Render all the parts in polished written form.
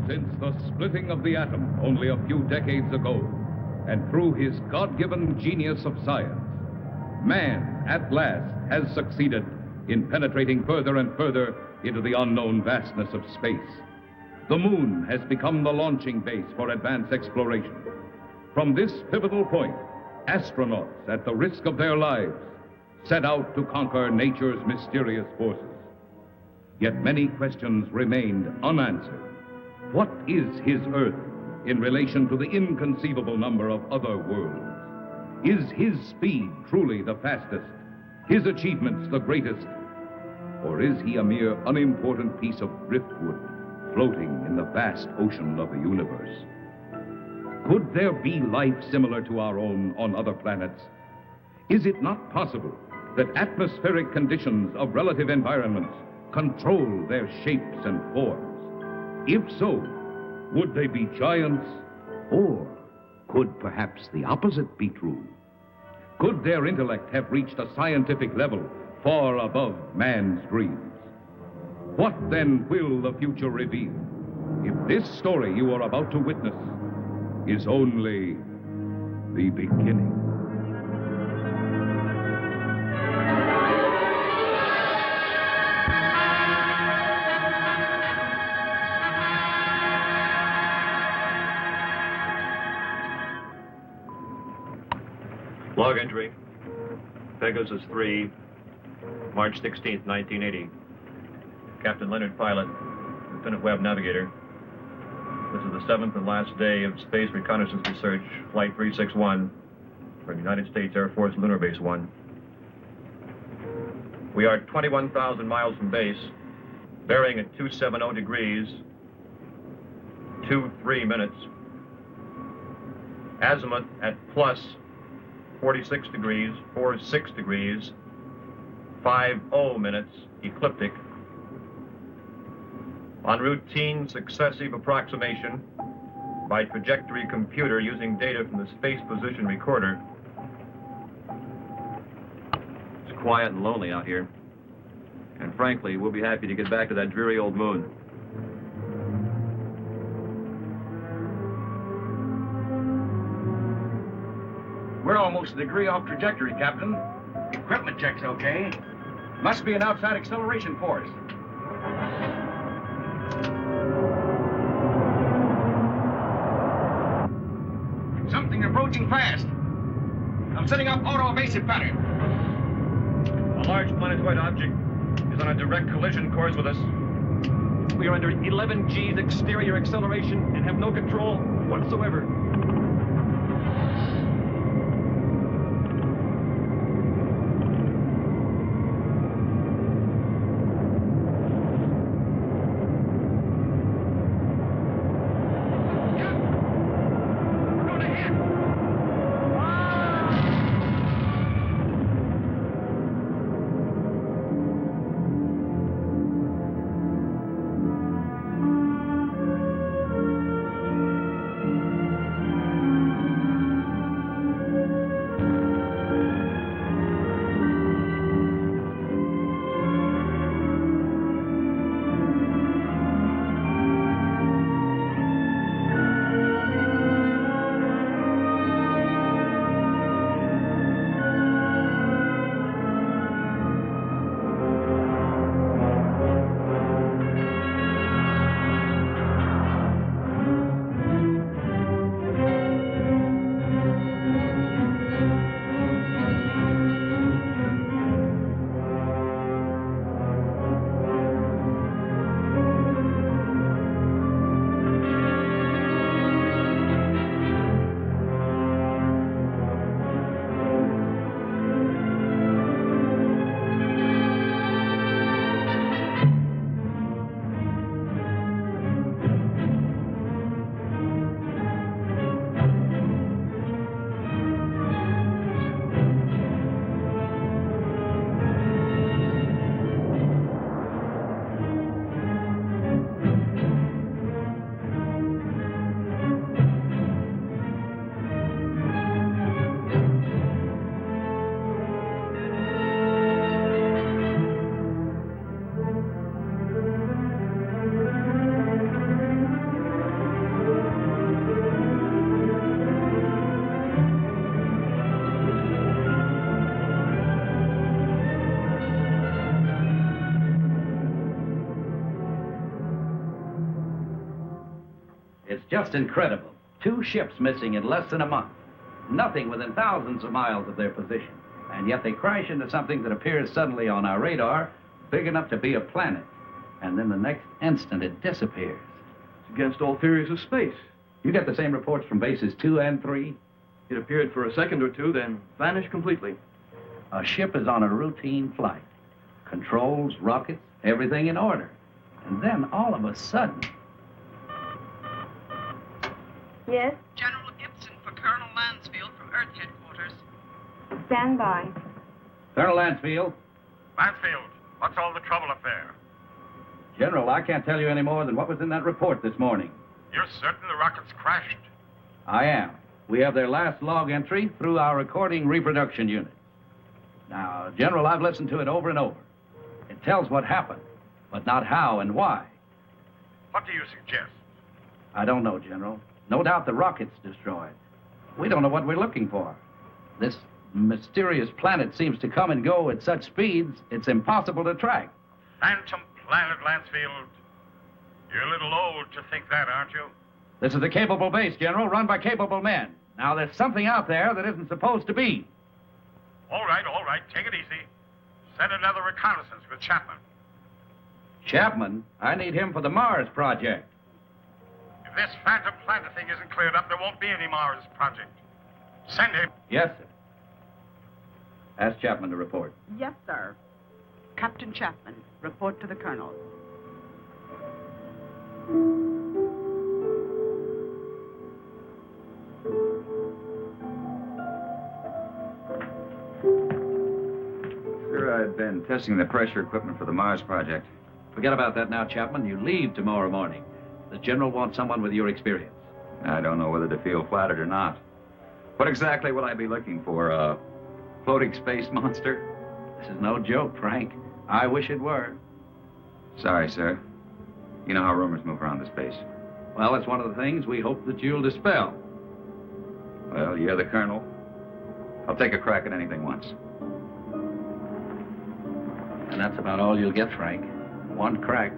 Since the splitting of the atom only a few decades ago, and through his God-given genius of science, man, at last, has succeeded in penetrating further and further into the unknown vastness of space. The moon has become the launching base for advanced exploration. From this pivotal point, astronauts, at the risk of their lives, set out to conquer nature's mysterious forces. Yet many questions remained unanswered. What is his Earth in relation to the inconceivable number of other worlds? Is his speed truly the fastest, his achievements the greatest? Or is he a mere unimportant piece of driftwood floating in the vast ocean of the universe? Could there be life similar to our own on other planets? Is it not possible that atmospheric conditions of relative environments control their shapes and forms? If so, would they be giants? Or could perhaps the opposite be true? Could their intellect have reached a scientific level far above man's dreams? What then will the future reveal if this story you are about to witness is only the beginning? Log entry, Pegasus 3, March 16th, 1980. Captain Leonard Pilot, Lieutenant Webb Navigator. This is the 7th and last day of Space Reconnaissance Research, Flight 361, from United States Air Force Lunar Base 1. We are 21,000 miles from base, bearing at 270 degrees, 23 minutes. Azimuth at plus 46 degrees, 46 degrees, 50 minutes, ecliptic. On routine successive approximation by trajectory computer using data from the Space Position Recorder. It's quiet and lonely out here. And frankly, we'll be happy to get back to that dreary old moon. We're almost a degree off trajectory, Captain. Equipment check's okay. Must be an outside acceleration force. Something approaching fast. I'm setting up auto-evasive pattern. A large planetoid object is on a direct collision course with us. We are under 11 G's exterior acceleration and have no control whatsoever. It's just incredible. 2 ships missing in less than a month. Nothing within thousands of miles of their position. And yet they crash into something that appears suddenly on our radar, big enough to be a planet. And then the next instant it disappears. It's against all theories of space. You get the same reports from bases 2 and 3? It appeared for a second or two, then vanished completely. A ship is on a routine flight. Controls, rockets, everything in order. And then all of a sudden... Yes? General Gibson for Colonel Lansfield from Earth Headquarters. Stand by. Colonel Lansfield. Lansfield, what's all the trouble up there? General, I can't tell you any more than what was in that report this morning. You're certain the rockets crashed? I am. We have their last log entry through our recording reproduction unit. Now, General, I've listened to it over and over. It tells what happened, but not how and why. What do you suggest? I don't know, General. No doubt the rocket's destroyed. We don't know what we're looking for. This mysterious planet seems to come and go at such speeds, it's impossible to track. Phantom planet, Lansfield. You're a little old to think that, aren't you? This is a capable base, General, run by capable men. Now, there's something out there that isn't supposed to be. All right, take it easy. Send another reconnaissance with Chapman. Chapman? I need him for the Mars project. If this phantom planet thing isn't cleared up, there won't be any Mars project. Send him. Yes, sir. Ask Chapman to report. Yes, sir. Captain Chapman, report to the Colonel. Sir, I've been testing the pressure equipment for the Mars project. Forget about that now, Chapman. You leave tomorrow morning. The General wants someone with your experience. I don't know whether to feel flattered or not. What exactly will I be looking for? A floating space monster? This is no joke, Frank. I wish it were. Sorry, sir. You know how rumors move around the space. Well, it's one of the things we hope that you'll dispel. Well, you're the colonel. I'll take a crack at anything once. And that's about all you'll get, Frank. One crack.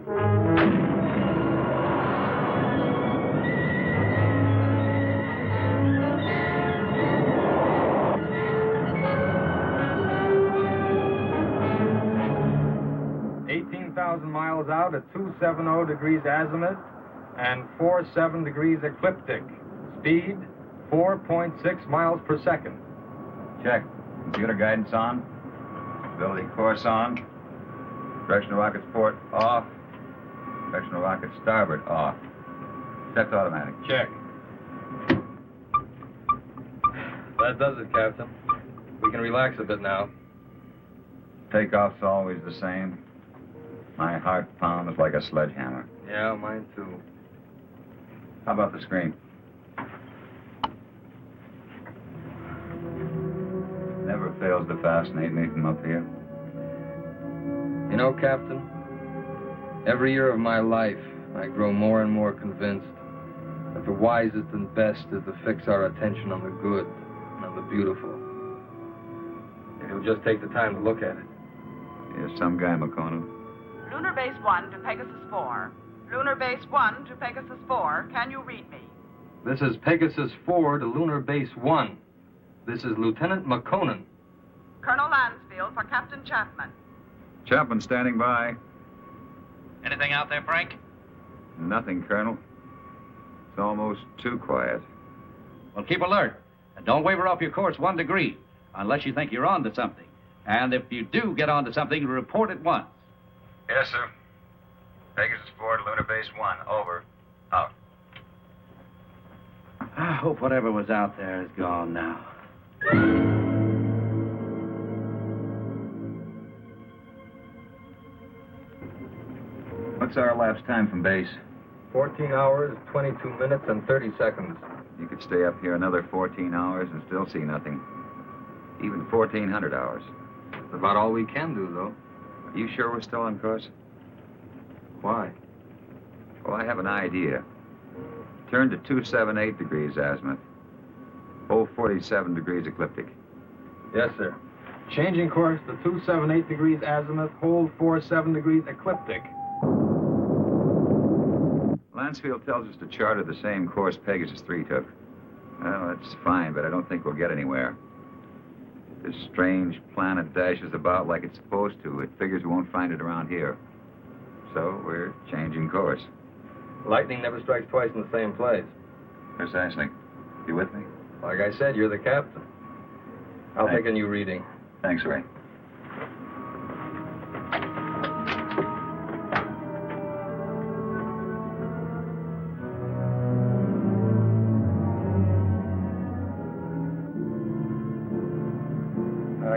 Miles out at 270 degrees azimuth and 47 degrees ecliptic. Speed 4.6 miles per second. Check. Computer guidance on. Stability course on. Direction of rocket's port off. Direction of rocket starboard off. Set to automatic. Check. That does it, Captain. We can relax a bit now. Takeoff's always the same. My heart pounds like a sledgehammer. Yeah, mine too. How about the screen? Never fails to fascinate me from up here. You know, Captain, every year of my life, I grow more and more convinced that the wisest and best is to fix our attention on the good and on the beautiful. And you'll just take the time to look at it. You're some guy, McCona. Lunar Base 1 to Pegasus 4. Lunar Base 1 to Pegasus 4. Can you read me? This is Pegasus 4 to Lunar Base 1. This is Lieutenant McConan. Colonel Lansfield for Captain Chapman. Chapman standing by. Anything out there, Frank? Nothing, Colonel. It's almost too quiet. Well, keep alert. And don't waver off your course 1 degree, unless you think you're on to something. And if you do get on to something, report at once. Yes, sir. Pegasus 4 to Lunar Base 1. Over. Out. I hope whatever was out there is gone now. What's our elapsed time from base? 14 hours, 22 minutes, and 30 seconds. You could stay up here another 14 hours and still see nothing. Even 1,400 hours. That's about all we can do, though. Are you sure we're still on course? Why? Well, I have an idea. Turn to 278 degrees azimuth. 47 degrees ecliptic. Yes, sir. Changing course to 278 degrees azimuth, hold 47 degrees ecliptic. Mansfield tells us to charter the same course Pegasus 3 took. Well, that's fine, but I don't think we'll get anywhere. This strange planet dashes about like it's supposed to. It figures we won't find it around here. So we're changing course. Lightning never strikes twice in the same place. Precisely. You with me? Like I said, you're the captain. I'll take a new reading. Thanks, Ray.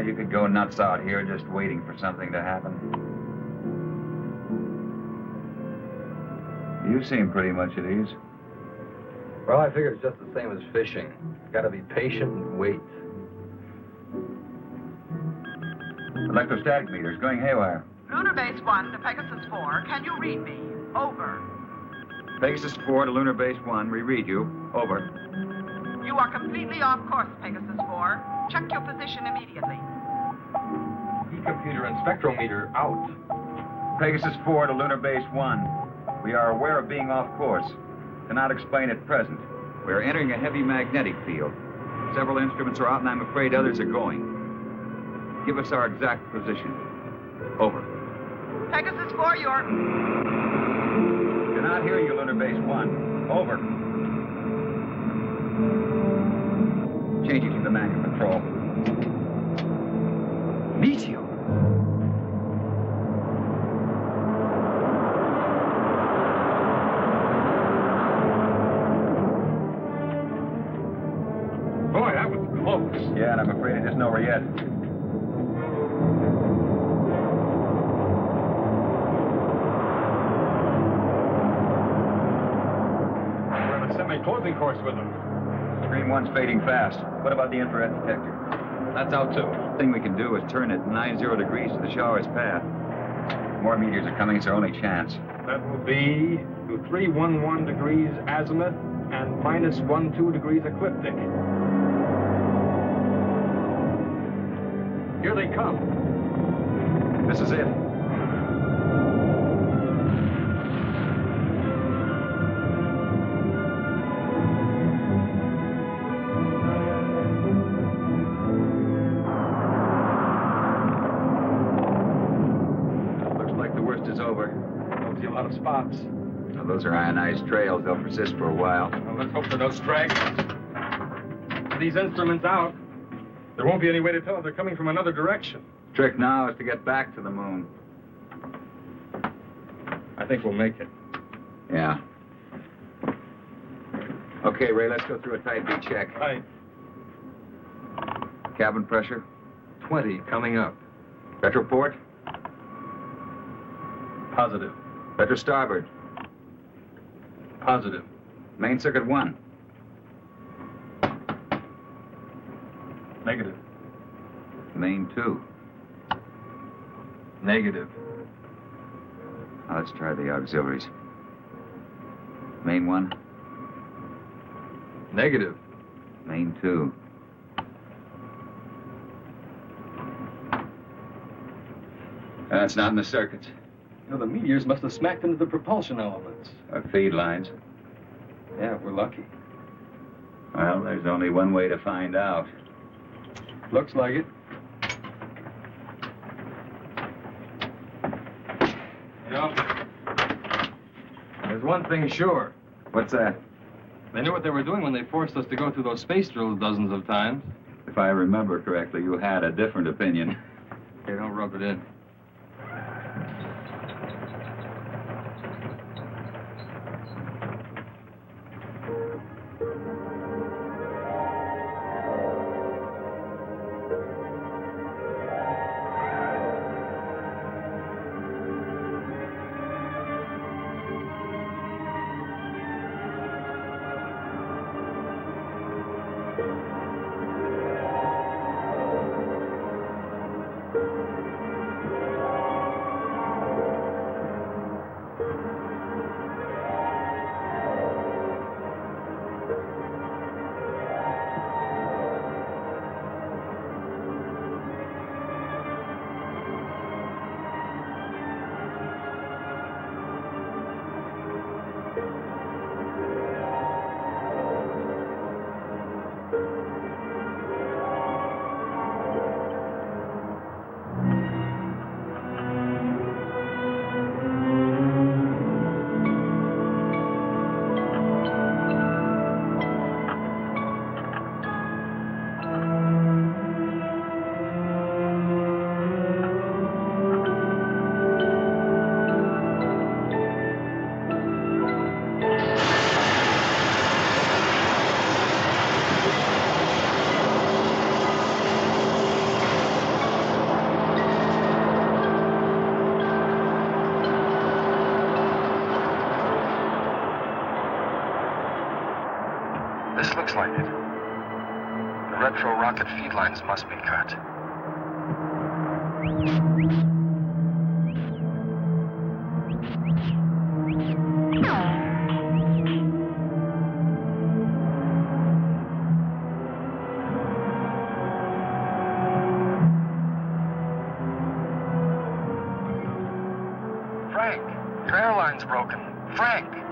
You could go nuts out here just waiting for something to happen. You seem pretty much at ease. Well, I figure it's just the same as fishing. Gotta be patient and wait. Electrostatic meters going haywire. Lunar Base 1 to Pegasus 4. Can you read me? Over. Pegasus 4 to Lunar Base 1. We read you. Over. You are completely off course, Pegasus 4. Check your position immediately. E-computer and spectrometer out. Pegasus 4 to Lunar Base 1. We are aware of being off course. Cannot explain at present. We are entering a heavy magnetic field. Several instruments are out, and I'm afraid others are going. Give us our exact position. Over. Pegasus 4, you're... Cannot hear you, Lunar Base 1. Over. Changing to the manual control. Meteor. Boy, that was close. Yeah, and I'm afraid it isn't over yet. We're on a semi-closing course with them. Screen 1's fading fast. What about the infrared detector? That's out too. Thing we can do is turn it 90 degrees to the shower's path. More meteors are coming. It's our only chance. That will be 311 degrees azimuth and minus 12 degrees ecliptic. Here they come. This is it. Looks like the worst is over. Don't see a lot of spots. Now, those are ionized trails. They'll persist for a while. Well, let's hope for no stragglers. With these instruments out, there won't be any way to tell if they're coming from another direction. Trick now is to get back to the moon. I think we'll make it. Yeah. Okay, Ray, let's go through a tight beat check. Right. Cabin pressure. 20 coming up. Retroport. Positive. Retro starboard. Positive. Main circuit 1. Negative. Main 2. Negative. Now let's try the auxiliaries. Main 1. Negative. Main 2. That's not in the circuits. You know, the meteors must have smacked into the propulsion elements. Or feed lines. Yeah, we're lucky. Well, there's only one way to find out. Looks like it. Yeah. There's one thing sure. What's that? They knew what they were doing when they forced us to go through those space drills dozens of times. If I remember correctly, you had a different opinion. Hey, don't rub it in. Looks like it. The retro rocket feed lines must be cut. Frank, your airline's broken. Frank!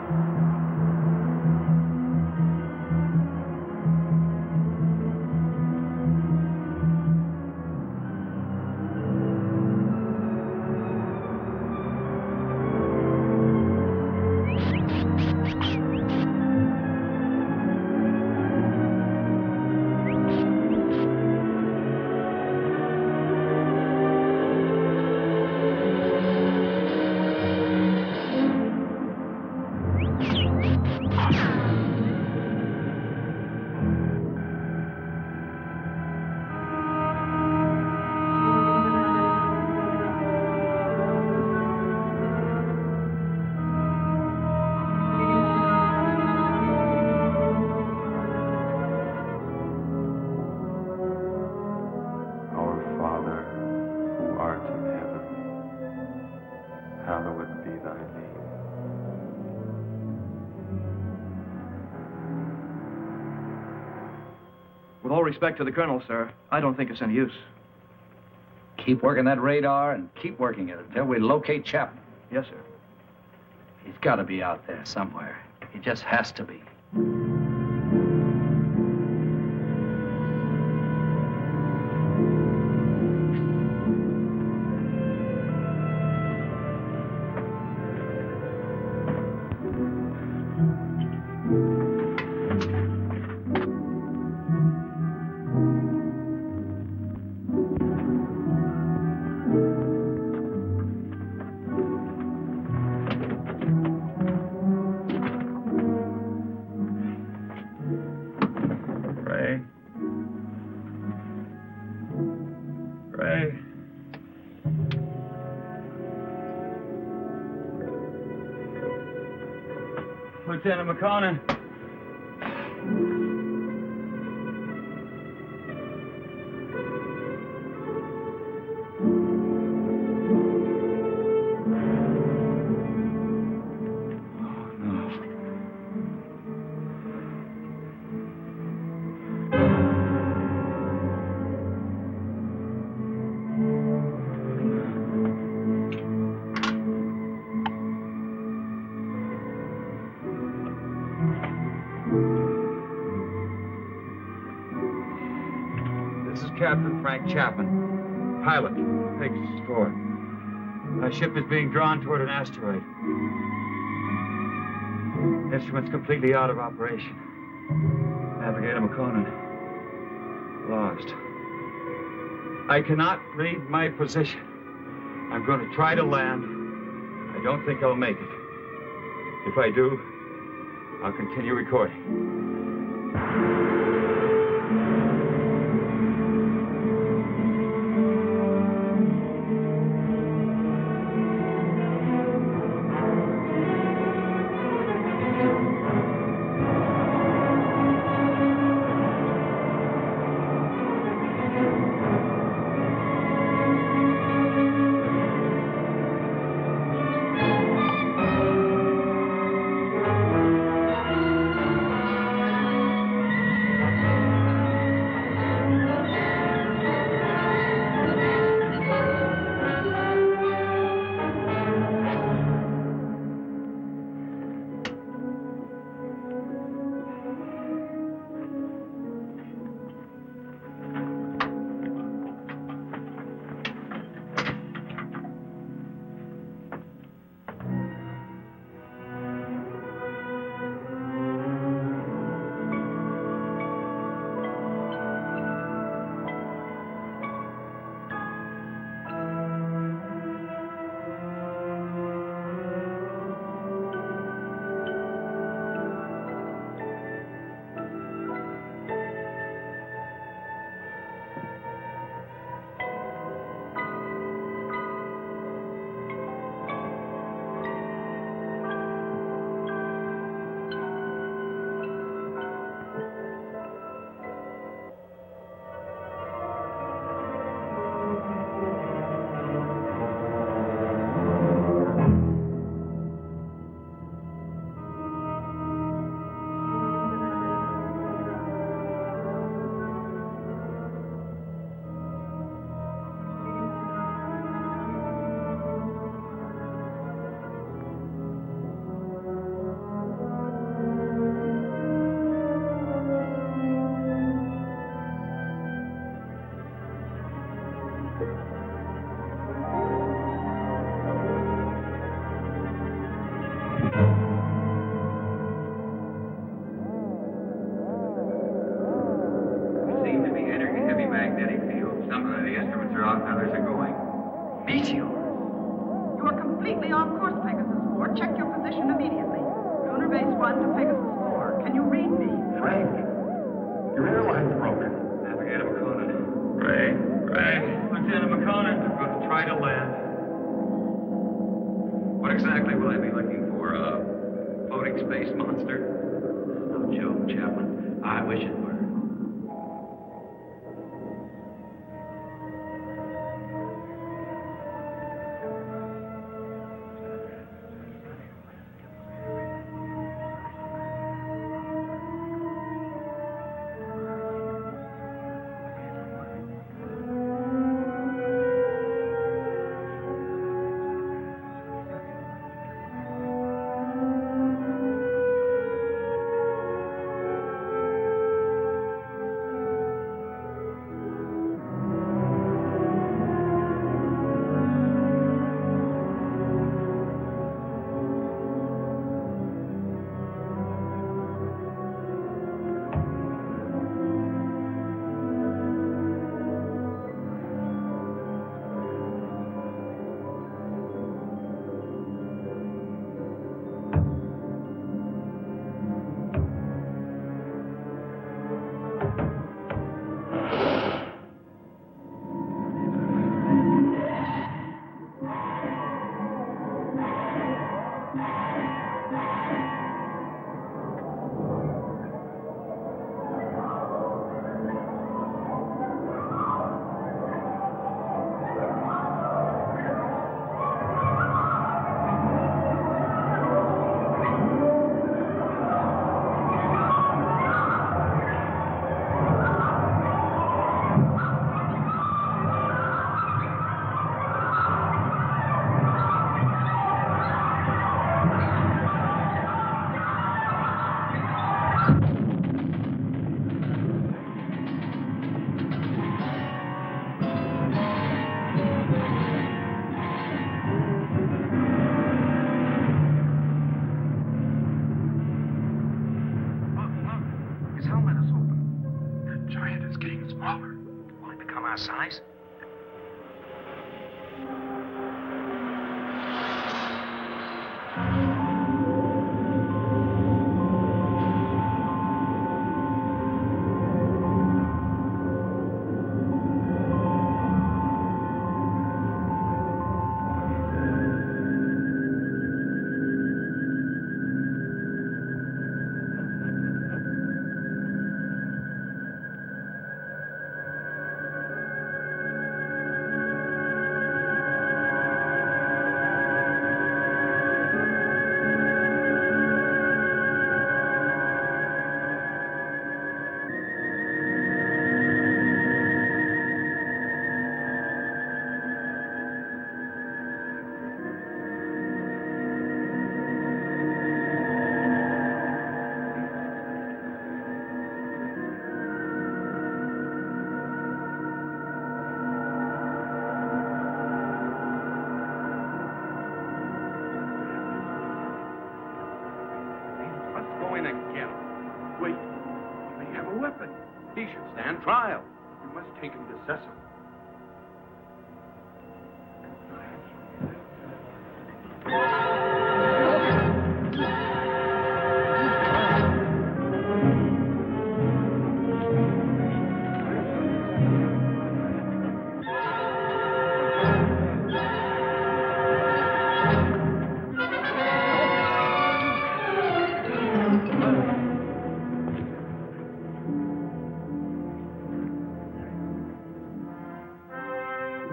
With all respect to the colonel, sir, I don't think it's any use. Keep working that radar and keep working it until we locate Chapman. Yes, sir. He's got to be out there somewhere. He just has to be. Lieutenant McConnell. Captain Frank Chapman, pilot, Pegasus 4. Our ship is being drawn toward an asteroid. Instruments completely out of operation. Navigator McConan, lost. I cannot read my position. I'm going to try to land. I don't think I'll make it. If I do, I'll continue recording. We seem to be entering a heavy magnetic field. Some of the instruments are off, others are going. Meteor! You are completely off course, Pegasus 4. Check your position immediately. Lunar Base 1 to Pegasus 4. Can you read me? Frank, your airline's broken. Navigator McConan. Ray? Lieutenant McConan, we're going to try to land. What exactly will I be looking for? A floating space monster? No joke, Chaplain. I wish it were. Our size? Wait, he may have a weapon. He should stand trial. We must take him to Cecil.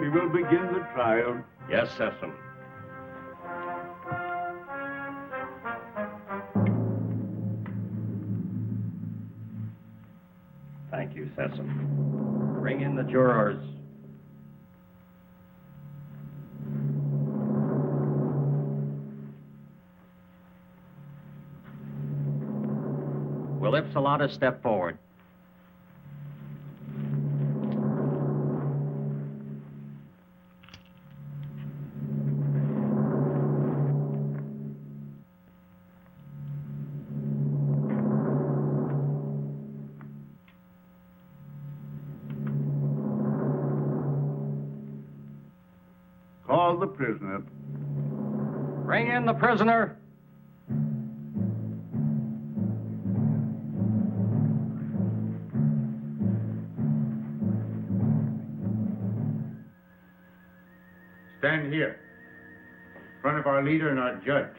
We will begin the trial. Yes, Cecil. Thank you, Cecil. Bring in the jurors. Will Ipsilata step forward? call the prisoner. Bring in the prisoner. Stand here, in front of our leader and our judge.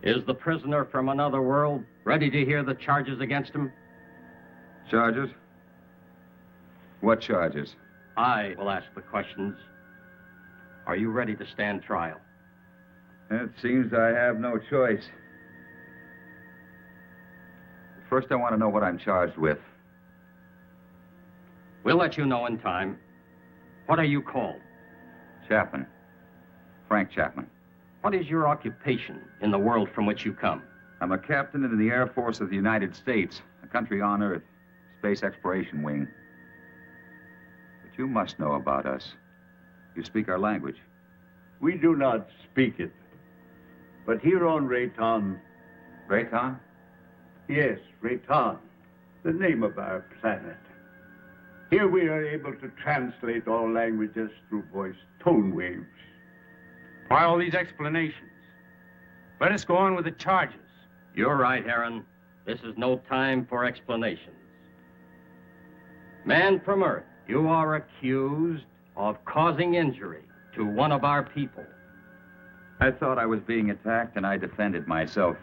Is the prisoner from another world ready to hear the charges against him? Charges? What charges? I will ask the questions. Are you ready to stand trial? It seems I have no choice. First, I want to know what I'm charged with. We'll let you know in time. What are you called? Chapman. Frank Chapman. What is your occupation in the world from which you come? I'm a captain in the Air Force of the United States, a country on Earth, Space Exploration Wing. But you must know about us. You speak our language. We do not speak it. But here on Rayton... Rayton? Yes, Rayton, the name of our planet. Here we are able to translate all languages through voice tone waves. Why all these explanations? Let us go on with the charges. You're right, Aaron. This is no time for explanations. Man from Earth, you are accused of causing injury to one of our people. I thought I was being attacked, and I defended myself.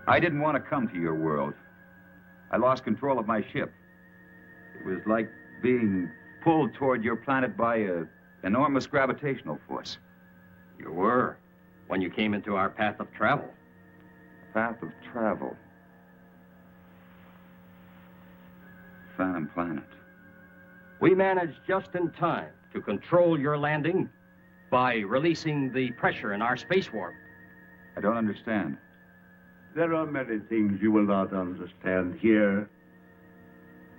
I didn't want to come to your world. I lost control of my ship. It was like being pulled toward your planet by an enormous gravitational force. You were, when you came into our path of travel. Path of travel. Phantom planet. We managed just in time to control your landing by releasing the pressure in our space warp. I don't understand. There are many things you will not understand here.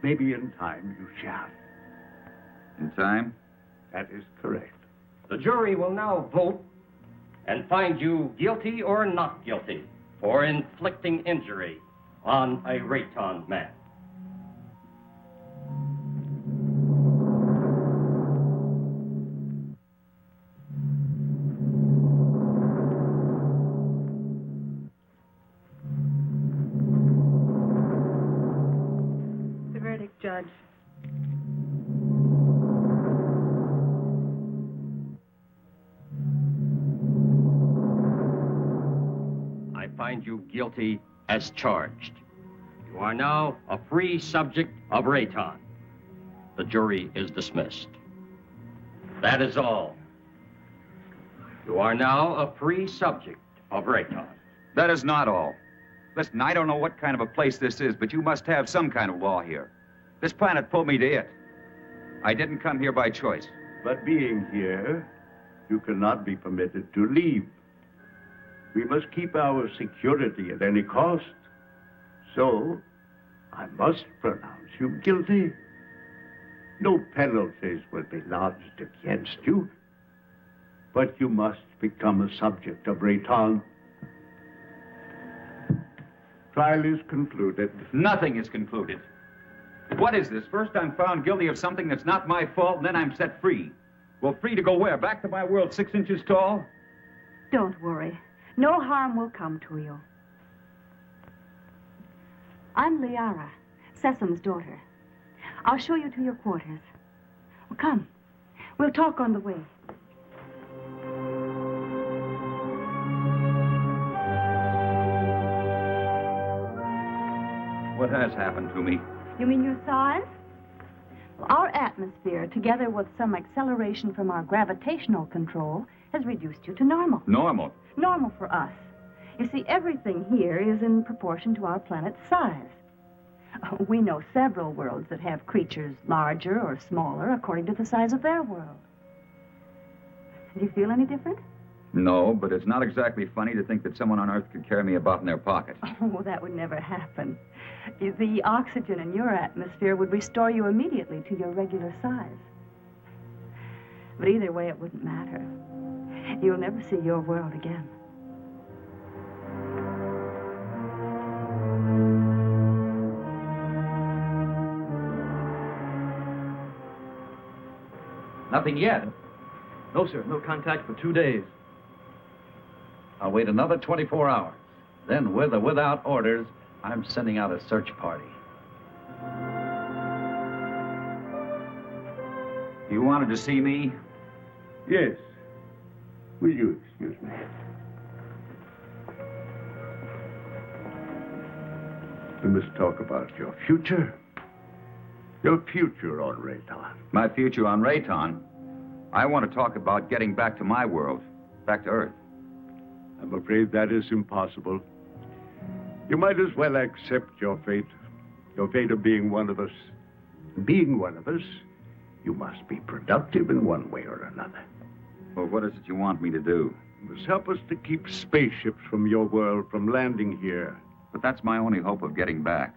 Maybe in time you shall. In time? That is correct. The jury will now vote and find you guilty or not guilty for inflicting injury on a Rayton man. The verdict, Judge. I find you guilty as charged. You are now a free subject of Rayton. The jury is dismissed. That is all. You are now a free subject of Rayton. That is not all. Listen, I don't know what kind of a place this is, but you must have some kind of law here. This planet pulled me to it. I didn't come here by choice. But being here, you cannot be permitted to leave. We must keep our security at any cost. So, I must pronounce you guilty. No penalties will be lodged against you. But you must become a subject of Rayton. Trial is concluded. Nothing is concluded. What is this? First I'm found guilty of something that's not my fault, and then I'm set free. Well, free to go where? Back to my world 6 inches tall? Don't worry. No harm will come to you. I'm Liara, Sesam's daughter. I'll show you to your quarters. Well, come. We'll talk on the way. What has happened to me? You mean your size? Well, our atmosphere, together with some acceleration from our gravitational control, has reduced you to normal. Normal. Normal for us. You see, everything here is in proportion to our planet's size. We know several worlds that have creatures larger or smaller according to the size of their world. Do you feel any different? No, but it's not exactly funny to think that someone on Earth could carry me about in their pocket. Oh, that would never happen. The oxygen in your atmosphere would restore you immediately to your regular size. But either way, it wouldn't matter. You'll never see your world again. Nothing yet. No, sir. No contact for 2 days. I'll wait another 24 hours. Then, with or without orders, I'm sending out a search party. You wanted to see me? Yes. Will you excuse me? We must talk about your future. Your future on Rayton. My future on Rayton? I want to talk about getting back to my world, back to Earth. I'm afraid that is impossible. You might as well accept your fate of being one of us. Being one of us, you must be productive in one way or another. Well, what is it you want me to do? You must help us to keep spaceships from your world from landing here. But that's my only hope of getting back.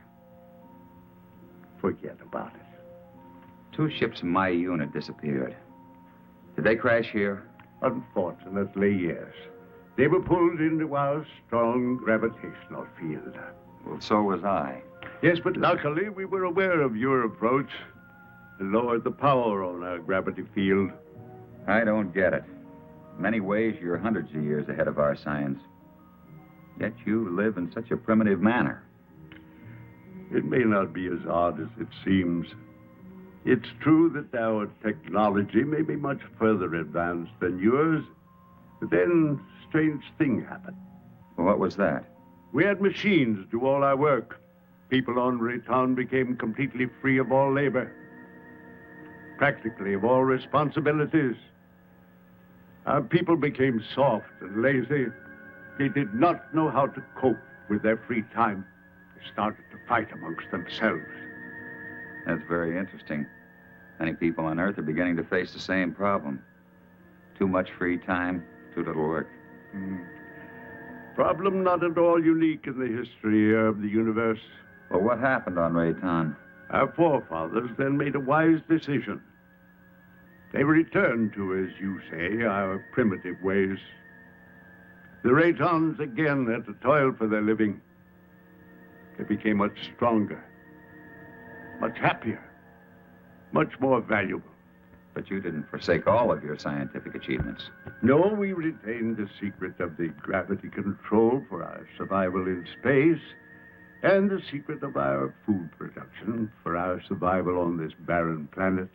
Forget about it. 2 ships in my unit disappeared. Did they crash here? Unfortunately, yes. They were pulled into our strong gravitational field. Well, so was I. Yes, but luckily we were aware of your approach and lowered the power on our gravity field. I don't get it. In many ways, you're hundreds of years ahead of our science. Yet you live in such a primitive manner. It may not be as odd as it seems. It's true that our technology may be much further advanced than yours, but then a strange thing happened. Well, what was that? We had machines do all our work. People on Rayton became completely free of all labor, practically of all responsibilities. Our people became soft and lazy. They did not know how to cope with their free time. They started to fight amongst themselves. That's very interesting. Many people on Earth are beginning to face the same problem. Too much free time, too little work. Problem not at all unique in the history of the universe. Well, what happened on Rayton? Our forefathers then made a wise decision. They returned to, as you say, our primitive ways. The Raytons again had to toil for their living. They became much stronger, much happier, much more valuable. But you didn't forsake all of your scientific achievements. No, we retained the secret of the gravity control for our survival in space, and the secret of our food production for our survival on this barren planet.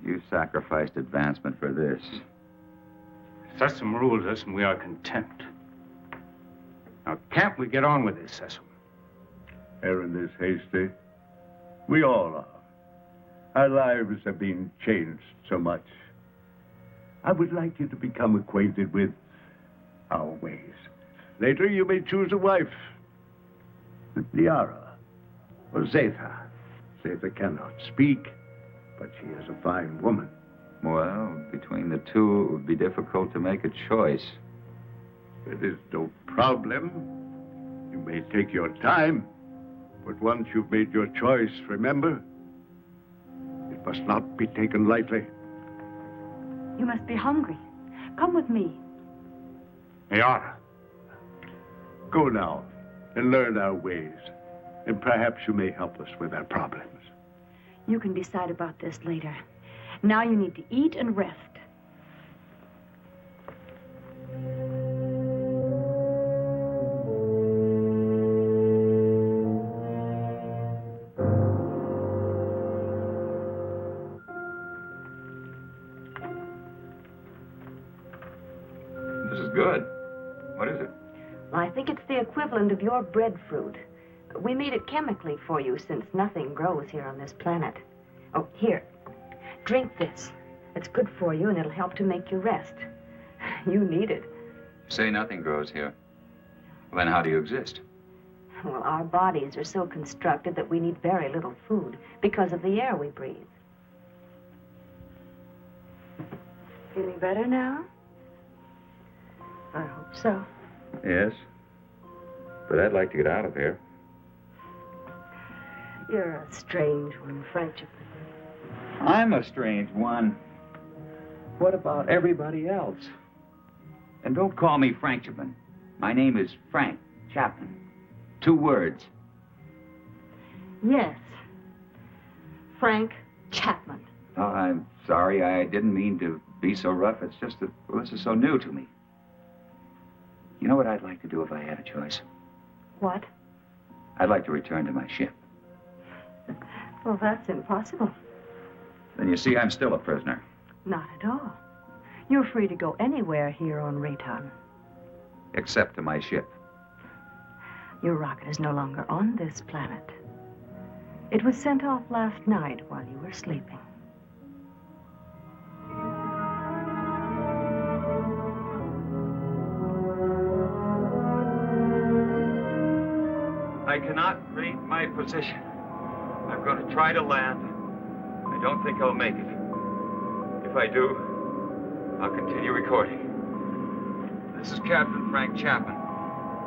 You sacrificed advancement for this. Sessom rules us, and we are content. Now, can't we get on with this, Sessom? Aaron is hasty. We all are. Our lives have been changed so much. I would like you to become acquainted with our ways. Later, you may choose a wife. Liara or Zetha. Zetha cannot speak, but she is a fine woman. Well, between the two, it would be difficult to make a choice. It is no problem. You may take your time, but once you've made your choice, remember, it must not be taken lightly. You must be hungry. Come with me. Liara. Go now and learn our ways, and perhaps you may help us with our problems. You can decide about this later. Now you need to eat and rest. This is good. What is it? Well, I think it's the equivalent of your breadfruit. We made it chemically for you since nothing grows here on this planet. Oh, here. Drink this. It's good for you and it'll help to make you rest. You need it. Say nothing grows here. Well, then how do you exist? Well, our bodies are so constructed that we need very little food because of the air we breathe. Feeling better now? I hope so. Yes. But I'd like to get out of here. You're a strange one, Frenchman. I'm a strange one. What about everybody else? And don't call me Frenchman. My name is Frank Chapman. 2 words. Yes. Frank Chapman. Oh, I'm sorry. I didn't mean to be so rough. It's just that well, this is so new to me. You know what I'd like to do if I had a choice? What? I'd like to return to my ship. Well, that's impossible. Then you see, I'm still a prisoner. Not at all. You're free to go anywhere here on Rayton. Except to my ship. Your rocket is no longer on this planet. It was sent off last night while you were sleeping. I cannot read my position. I'm going to try to land. I don't think I'll make it. If I do, I'll continue recording. This is Captain Frank Chapman,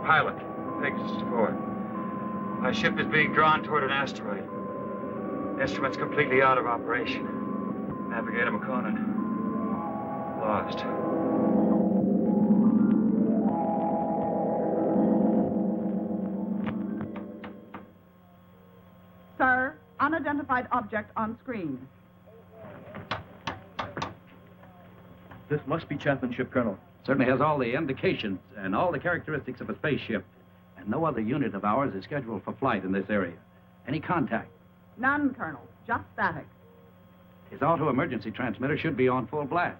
pilot, Pegasus 4. My ship is being drawn toward an asteroid. Instruments completely out of operation. Navigator McConan, lost. Sir, unidentified object on screen. This must be Chapman's ship, Colonel. Certainly has all the indications and all the characteristics of a spaceship. And no other unit of ours is scheduled for flight in this area. Any contact? None, Colonel. Just static. His auto-emergency transmitter should be on full blast.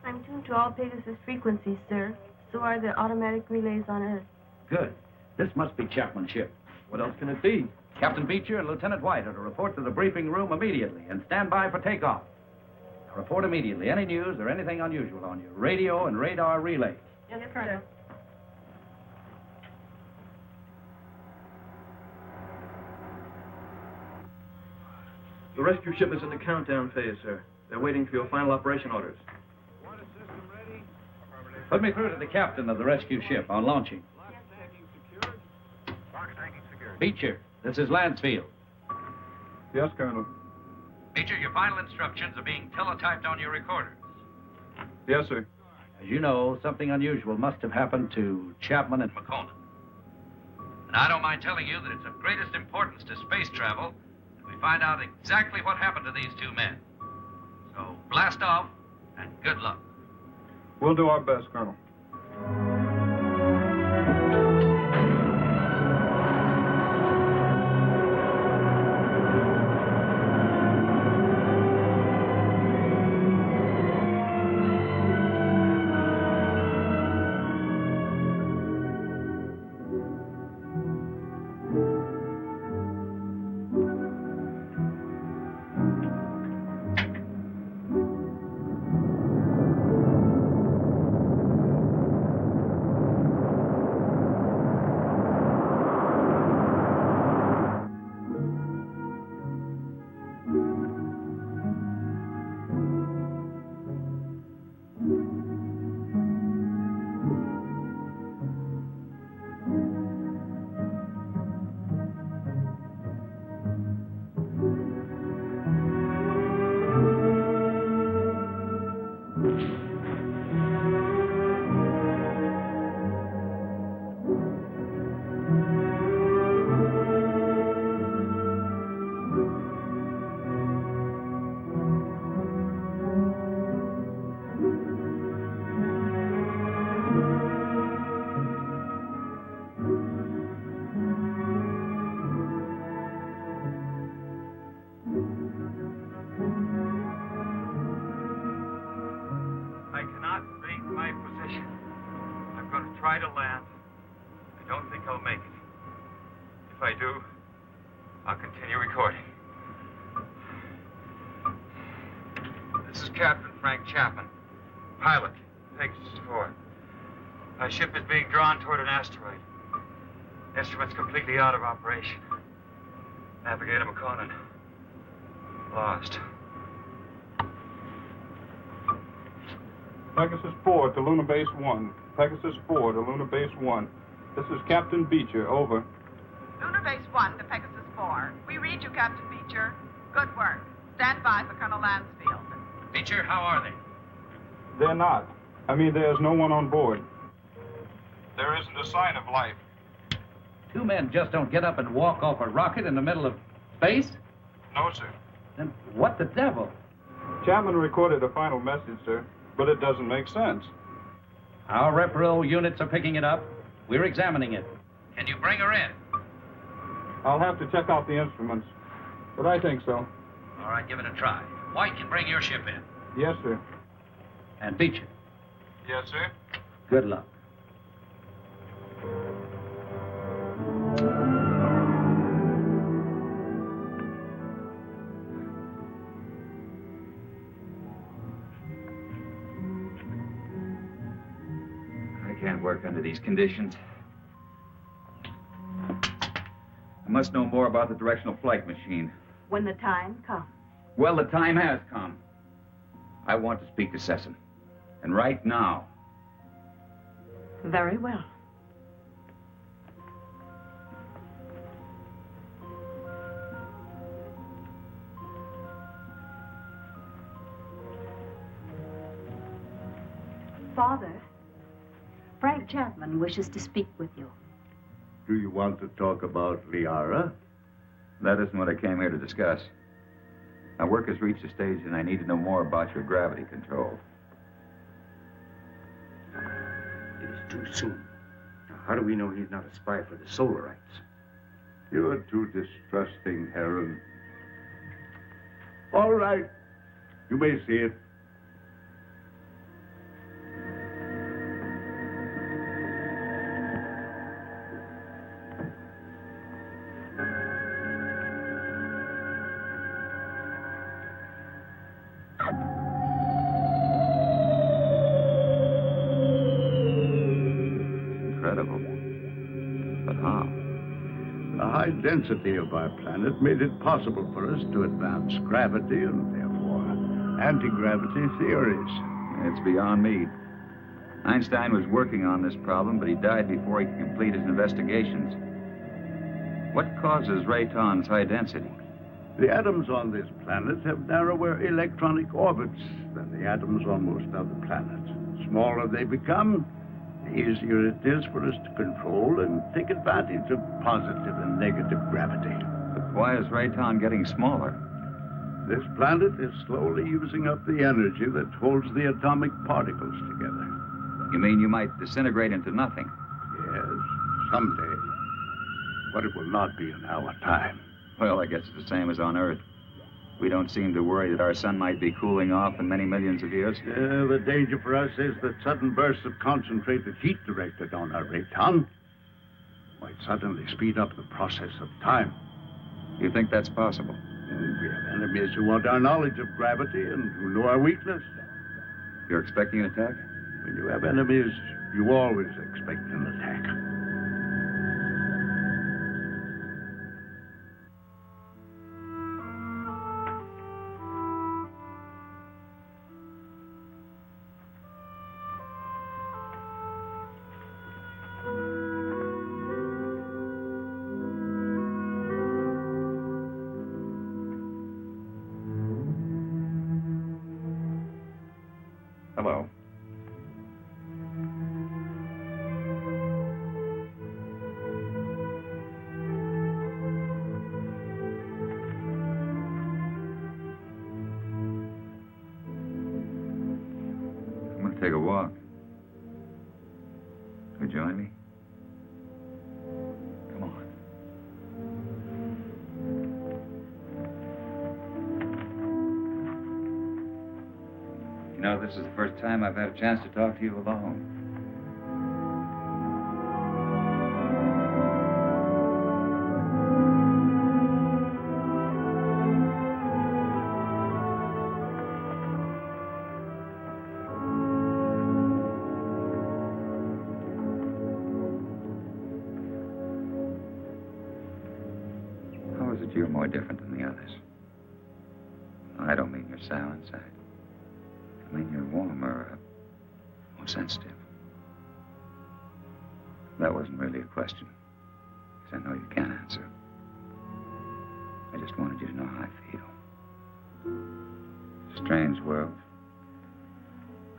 I'm tuned to all Pegasus frequencies, sir. So are the automatic relays on Earth. Good. This must be Chapman's ship. What else can it be? Captain Beecher and Lieutenant White are to report to the briefing room immediately and stand by for takeoff. Now report immediately any news or anything unusual on your radio and radar relays. Yes, Colonel. The rescue ship is in the countdown phase, sir. They're waiting for your final operation orders. Put me through to the captain of the rescue ship on launching. Beecher, this is Lansfield. Yes, Colonel. Beecher, your final instructions are being teletyped on your recorders. Yes, sir. As you know, something unusual must have happened to Chapman and McConan. And I don't mind telling you that it's of greatest importance to space travel that we find out exactly what happened to these two men. So blast off and good luck. We'll do our best, Colonel. Try to land. I don't think I'll make it. If I do, I'll continue recording. This is Captain Frank Chapman, pilot, Pegasus 4. My ship is being drawn toward an asteroid. Instruments completely out of operation. Navigator McConan, lost. Pegasus 4 to Lunar Base 1. Pegasus 4 to Lunar Base 1. This is Captain Beecher, over. Lunar Base 1 to Pegasus 4. We read you, Captain Beecher. Good work. Stand by for Colonel Lansfield. Beecher, how are they? They're not. I mean, there's no one on board. There isn't a sign of life. Two men just don't get up and walk off a rocket in the middle of space? No, sir. Then what the devil? Chapman recorded a final message, sir, but it doesn't make sense. Our repro units are picking it up. We're examining it. Can you bring her in? I'll have to check out the instruments, but I think so. All right, give it a try. White can bring your ship in. Yes, sir. And Beecher. Yes, sir. Good luck. I can't work under these conditions. I must know more about the directional flight machine. When the time comes. Well, the time has come. I want to speak to Sesson. And right now. Very well. Father, Frank Chapman wishes to speak with you. Do you want to talk about Liara? That isn't what I came here to discuss. My work has reached a stage and I need to know more about your gravity control. It is too soon. Now, how do we know he's not a spy for the Solarites? You are too distrusting, Heron. All right. You may see it. The density of our planet made it possible for us to advance gravity and therefore anti-gravity theories. It's beyond me. Einstein was working on this problem, but he died before he could complete his investigations. What causes Rayton's high density? The atoms on this planet have narrower electronic orbits than the atoms on most other planets. The smaller they become, the easier it is for us to control and take advantage of positive and negative gravity. But why is Rayton getting smaller? This planet is slowly using up the energy that holds the atomic particles together. You mean you might disintegrate into nothing? Yes, someday. But it will not be in our time. Well, I guess it's the same as on Earth. We don't seem to worry that our sun might be cooling off in many millions of years. The danger for us is that sudden bursts of concentrated heat directed on our Rayton might suddenly speed up the process of time. You think that's possible? We have enemies who want our knowledge of gravity and who know our weakness. You're expecting an attack? When you have enemies, you always expect an attack. Hello. I'm going to take a walk. Will you join me? Come on. You know, this is the first time I've had a chance to talk to you alone. How is it you're more different than the others? I don't mean you're sour inside. I mean, you're warmer, more sensitive. That wasn't really a question, because I know you can't answer. I just wanted you to know how I feel. It's a strange world.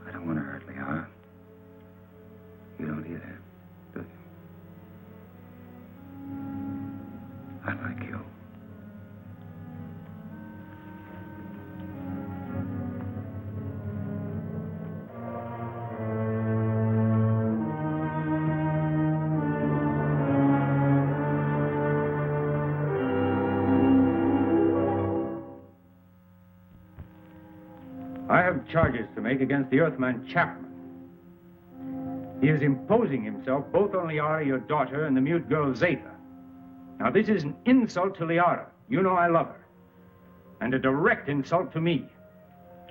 I don't want to hurt Liara. You don't either, do you? I like you. have charges to make against the Earthman Chapman. He is imposing himself both on Liara, your daughter, and the mute girl Zeta. Now, this is an insult to Liara. You know I love her. And a direct insult to me.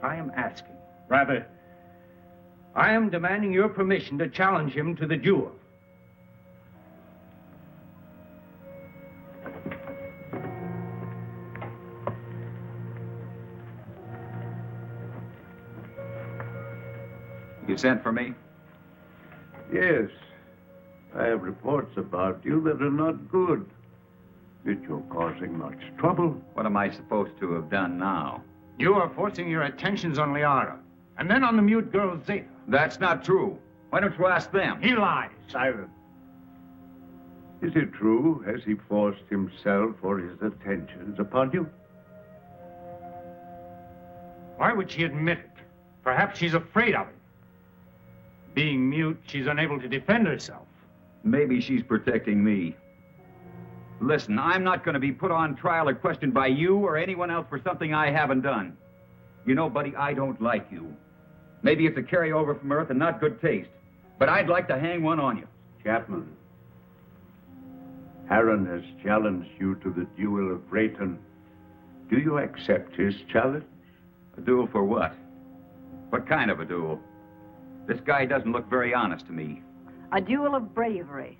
I am asking, rather, I am demanding your permission to challenge him to the duel. You sent for me? Yes. I have reports about you that are not good. That you're causing much trouble. What am I supposed to have done now? You are forcing your attentions on Liara, and then on the mute girl Zeta. That's not true. Why don't you ask them? He lies. Silence. Is it true? Has he forced himself or his attentions upon you? Why would she admit it? Perhaps she's afraid of him. Being mute, she's unable to defend herself. Maybe she's protecting me. Listen, I'm not going to be put on trial or questioned by you or anyone else for something I haven't done. You know, buddy, I don't like you. Maybe it's a carryover from Earth and not good taste, but I'd like to hang one on you. Chapman, Aaron has challenged you to the duel of Rayton. Do you accept his challenge? A duel for what? What kind of a duel? This guy doesn't look very honest to me. A duel of bravery.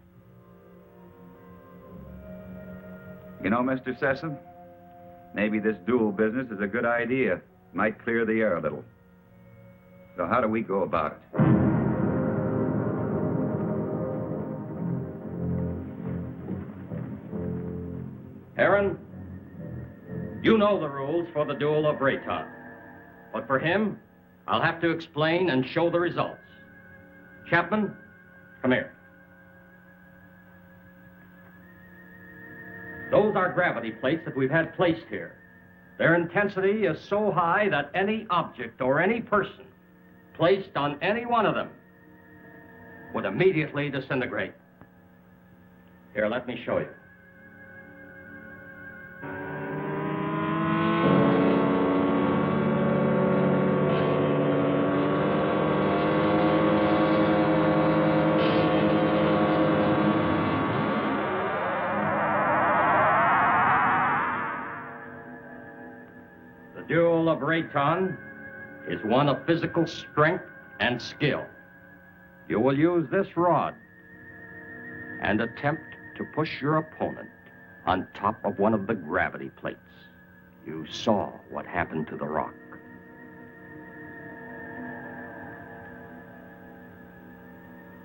You know, Mr. Sessom, maybe this duel business is a good idea. Might clear the air a little. So how do we go about it? Aaron, you know the rules for the duel of Rayton. But for him, I'll have to explain and show the results. Chapman, come here. Those are gravity plates that we've had placed here. Their intensity is so high that any object or any person placed on any one of them would immediately disintegrate. Here, let me show you. The duel of Rayton is one of physical strength and skill. You will use this rod and attempt to push your opponent on top of one of the gravity plates. You saw what happened to the rock.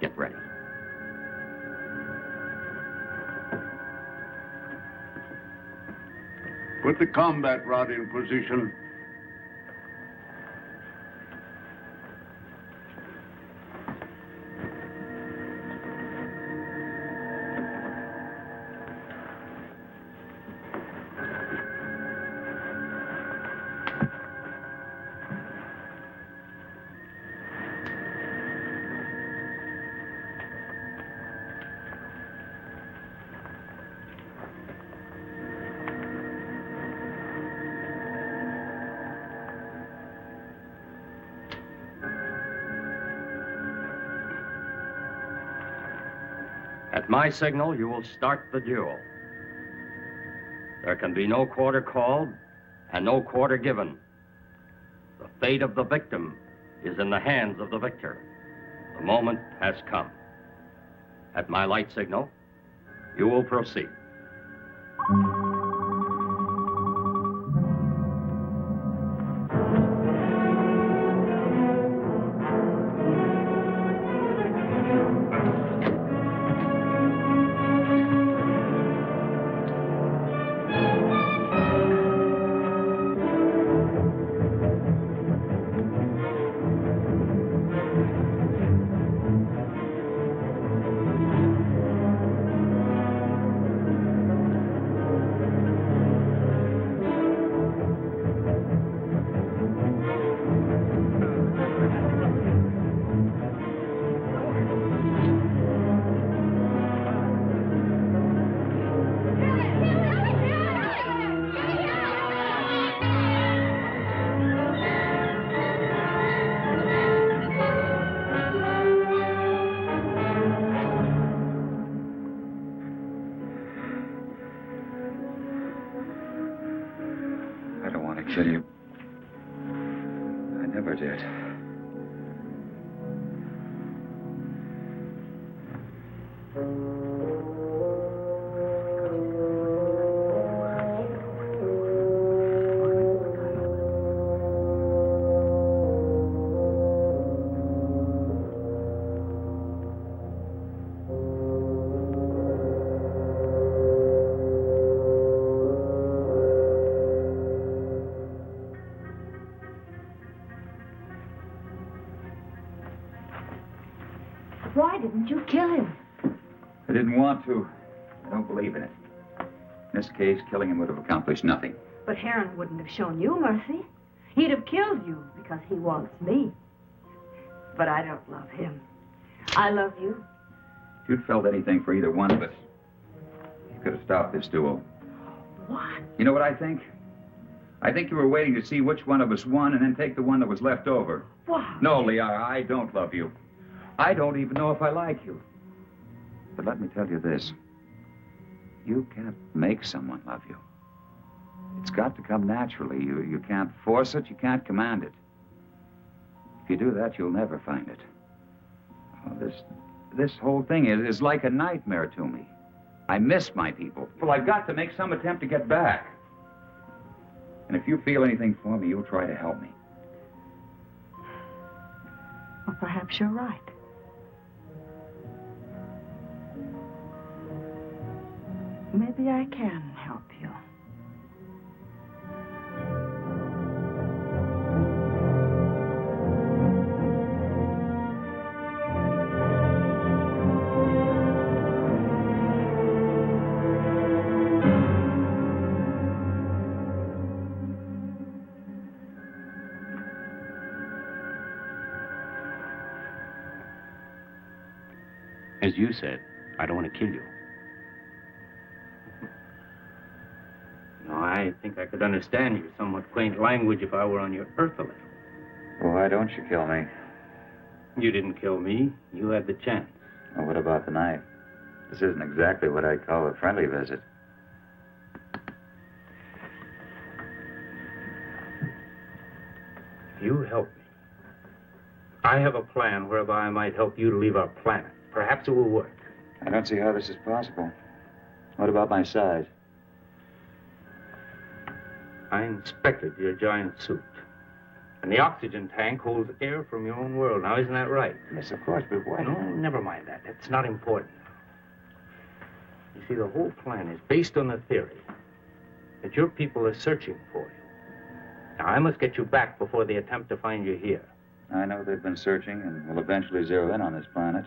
Get ready. Put the combat rod in position. At my signal, you will start the duel. There can be no quarter called and no quarter given. The fate of the victim is in the hands of the victor. The moment has come. At my light signal, you will proceed. tell you, I never did. Why didn't you kill him? I didn't want to. I don't believe in it. In this case, killing him would have accomplished nothing. But Heron wouldn't have shown you mercy. He'd have killed you because he wants me. But I don't love him. I love you. If you'd felt anything for either one of us, you could have stopped this duel. What? You know what I think? I think you were waiting to see which one of us won and then take the one that was left over. Why? No, Liara, I don't love you. I don't even know if I like you. But let me tell you this. You can't make someone love you. It's got to come naturally. You can't force it, you can't command it. If you do that, you'll never find it. Oh, this whole thing is like a nightmare to me. I miss my people. Well, I've got to make some attempt to get back. And if you feel anything for me, you'll try to help me. Well, perhaps you're right. Maybe I can help you. As you said, I don't want to kill you. No, I think I could understand your somewhat quaint language if I were on your Earth a little. Well, why don't you kill me? You didn't kill me. You had the chance. Well, what about the knife? This isn't exactly what I'd call a friendly visit. If you help me, I have a plan whereby I might help you to leave our planet. Perhaps it will work. I don't see how this is possible. What about my size? I inspected your giant suit. And the oxygen tank holds air from your own world. Now, isn't that right? Yes, of course, but why? No, never mind that. It's not important. You see, the whole plan is based on the theory that your people are searching for you. Now, I must get you back before they attempt to find you here. I know they've been searching and will eventually zero in on this planet.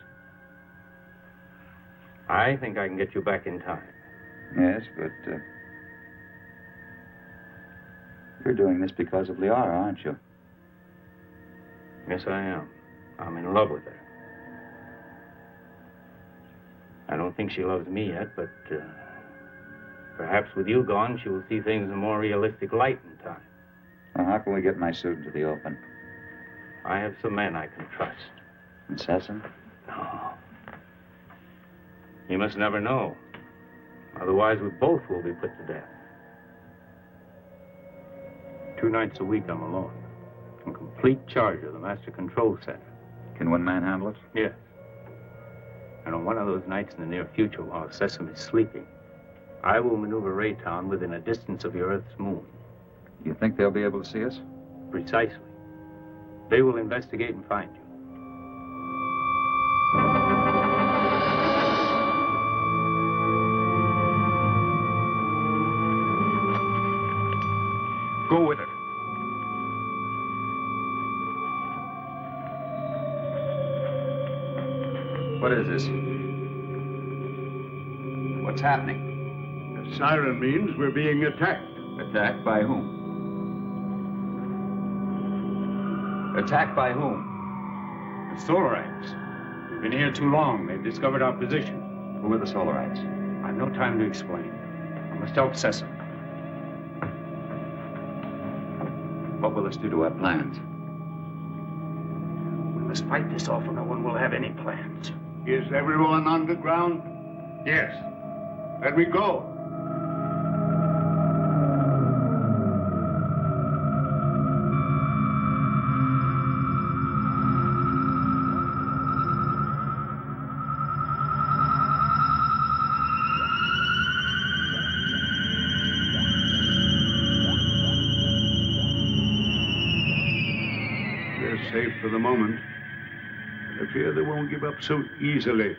I think I can get you back in time. Yes, but you're doing this because of Liara, aren't you? Yes, I am. I'm in love with her. I don't think she loves me yet, but perhaps with you gone, she will see things in a more realistic light in time. Well, how can we get my suit into the open? I have some men I can trust. Incessant? No. You must never know. Otherwise, we both will be put to death. 2 nights a week, I'm alone. In complete charge of the master control center. Can one man handle it? Yes. And on one of those nights in the near future, while Sesame is sleeping, I will maneuver Raytown within a distance of your Earth's moon. You think they'll be able to see us? Precisely. They will investigate and find you. Go with it. What is this? What's happening? The siren means we're being attacked. Attacked by whom? Attacked by whom? The Solarites. We've been here too long. They've discovered our position. Who are the Solarites? I've no time to explain. I must help Sesame. What will this do to our plans? We must fight this off or no one will have any plans. Is everyone underground? Yes. Let me go. won't give up so easily.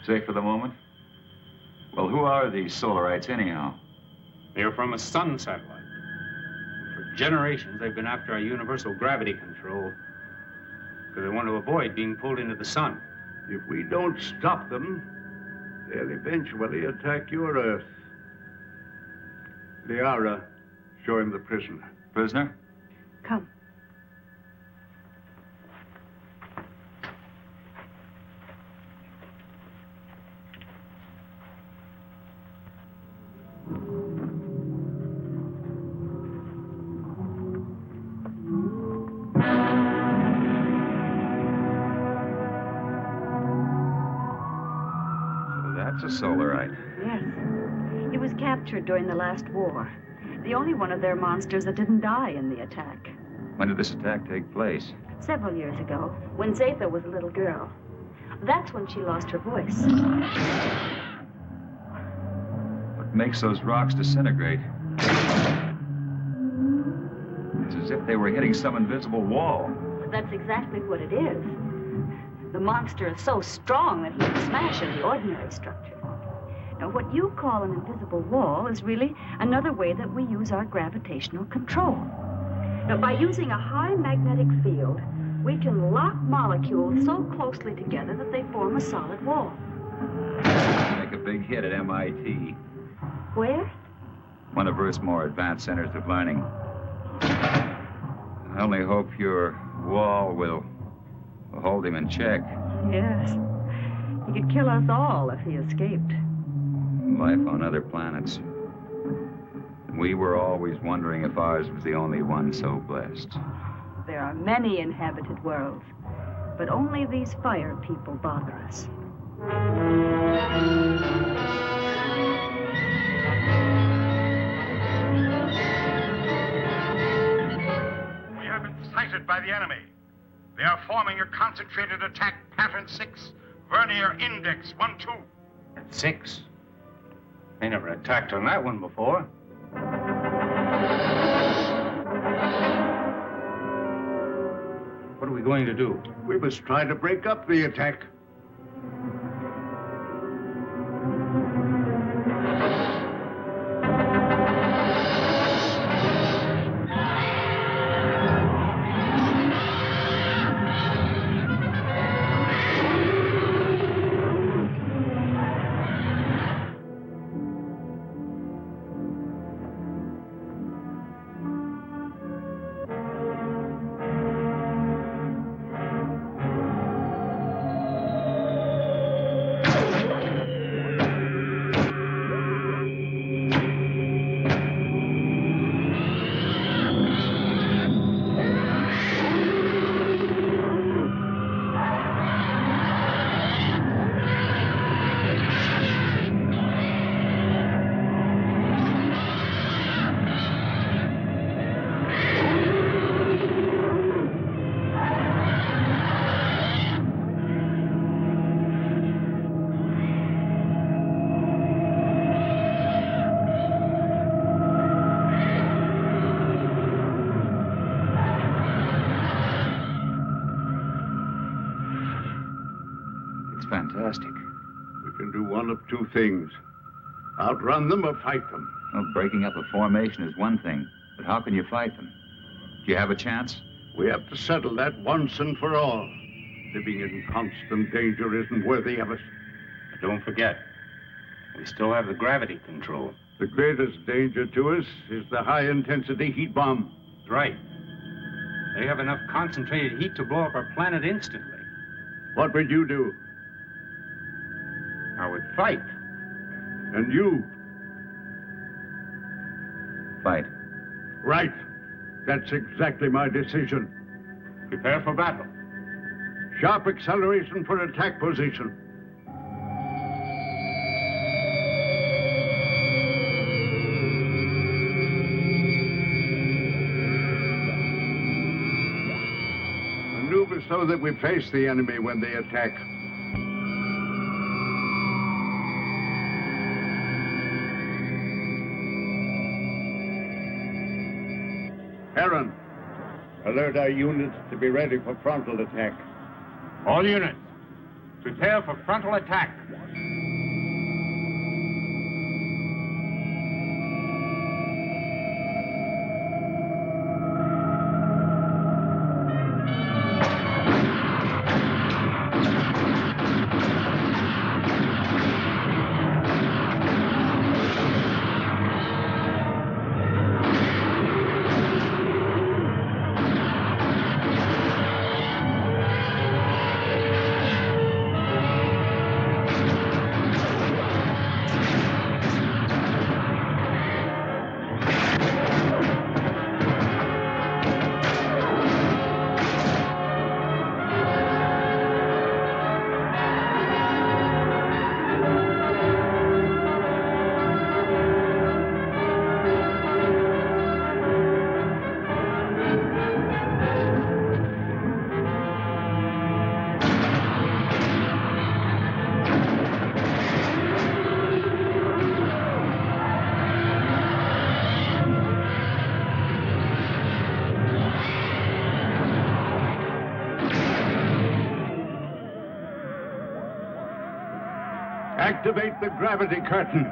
Safe for the moment? Well, who are these Solarites anyhow? They're from a sun satellite. For generations, they've been after our universal gravity control because they want to avoid being pulled into the sun. If we don't stop them, they'll eventually attack your Earth. Liara, show him the prisoner. Prisoner? Come. That's a Solarite. Yes. He was captured during the last war. The only one of their monsters that didn't die in the attack. When did this attack take place? Several years ago, when Zatha was a little girl. That's when she lost her voice. What makes those rocks disintegrate? It's as if they were hitting some invisible wall. That's exactly what it is. The monster is so strong that he can smash any ordinary structure. Now, what you call an invisible wall is really another way that we use our gravitational control. Now, by using a high magnetic field, we can lock molecules so closely together that they form a solid wall. Make a big hit at MIT. Where? One of Earth's more advanced centers of learning. I only hope your wall will hold him in check. Yes. He could kill us all if he escaped. Life on other planets. We were always wondering if ours was the only one so blessed. There are many inhabited worlds, but only these fire people bother us. We have been sighted by the enemy. They are forming a concentrated attack, pattern 6, vernier index 1-2. That's 6. They never attacked on that one before. What are we going to do? We must try to break up the attack. Fantastic. We can do one of two things. Outrun them or fight them. Well, breaking up a formation is one thing, but how can you fight them? Do you have a chance? We have to settle that once and for all. Living in constant danger isn't worthy of us. But don't forget, we still have the gravity control. The greatest danger to us is the high-intensity heat bomb. That's right. They have enough concentrated heat to blow up our planet instantly. What would you do? I would fight. And you? Fight. Right. That's exactly my decision. Prepare for battle. Sharp acceleration for attack position. Maneuver so that we face the enemy when they attack. Aaron, alert our units to be ready for frontal attack. All units, Prepare for frontal attack. Activate the gravity curtain.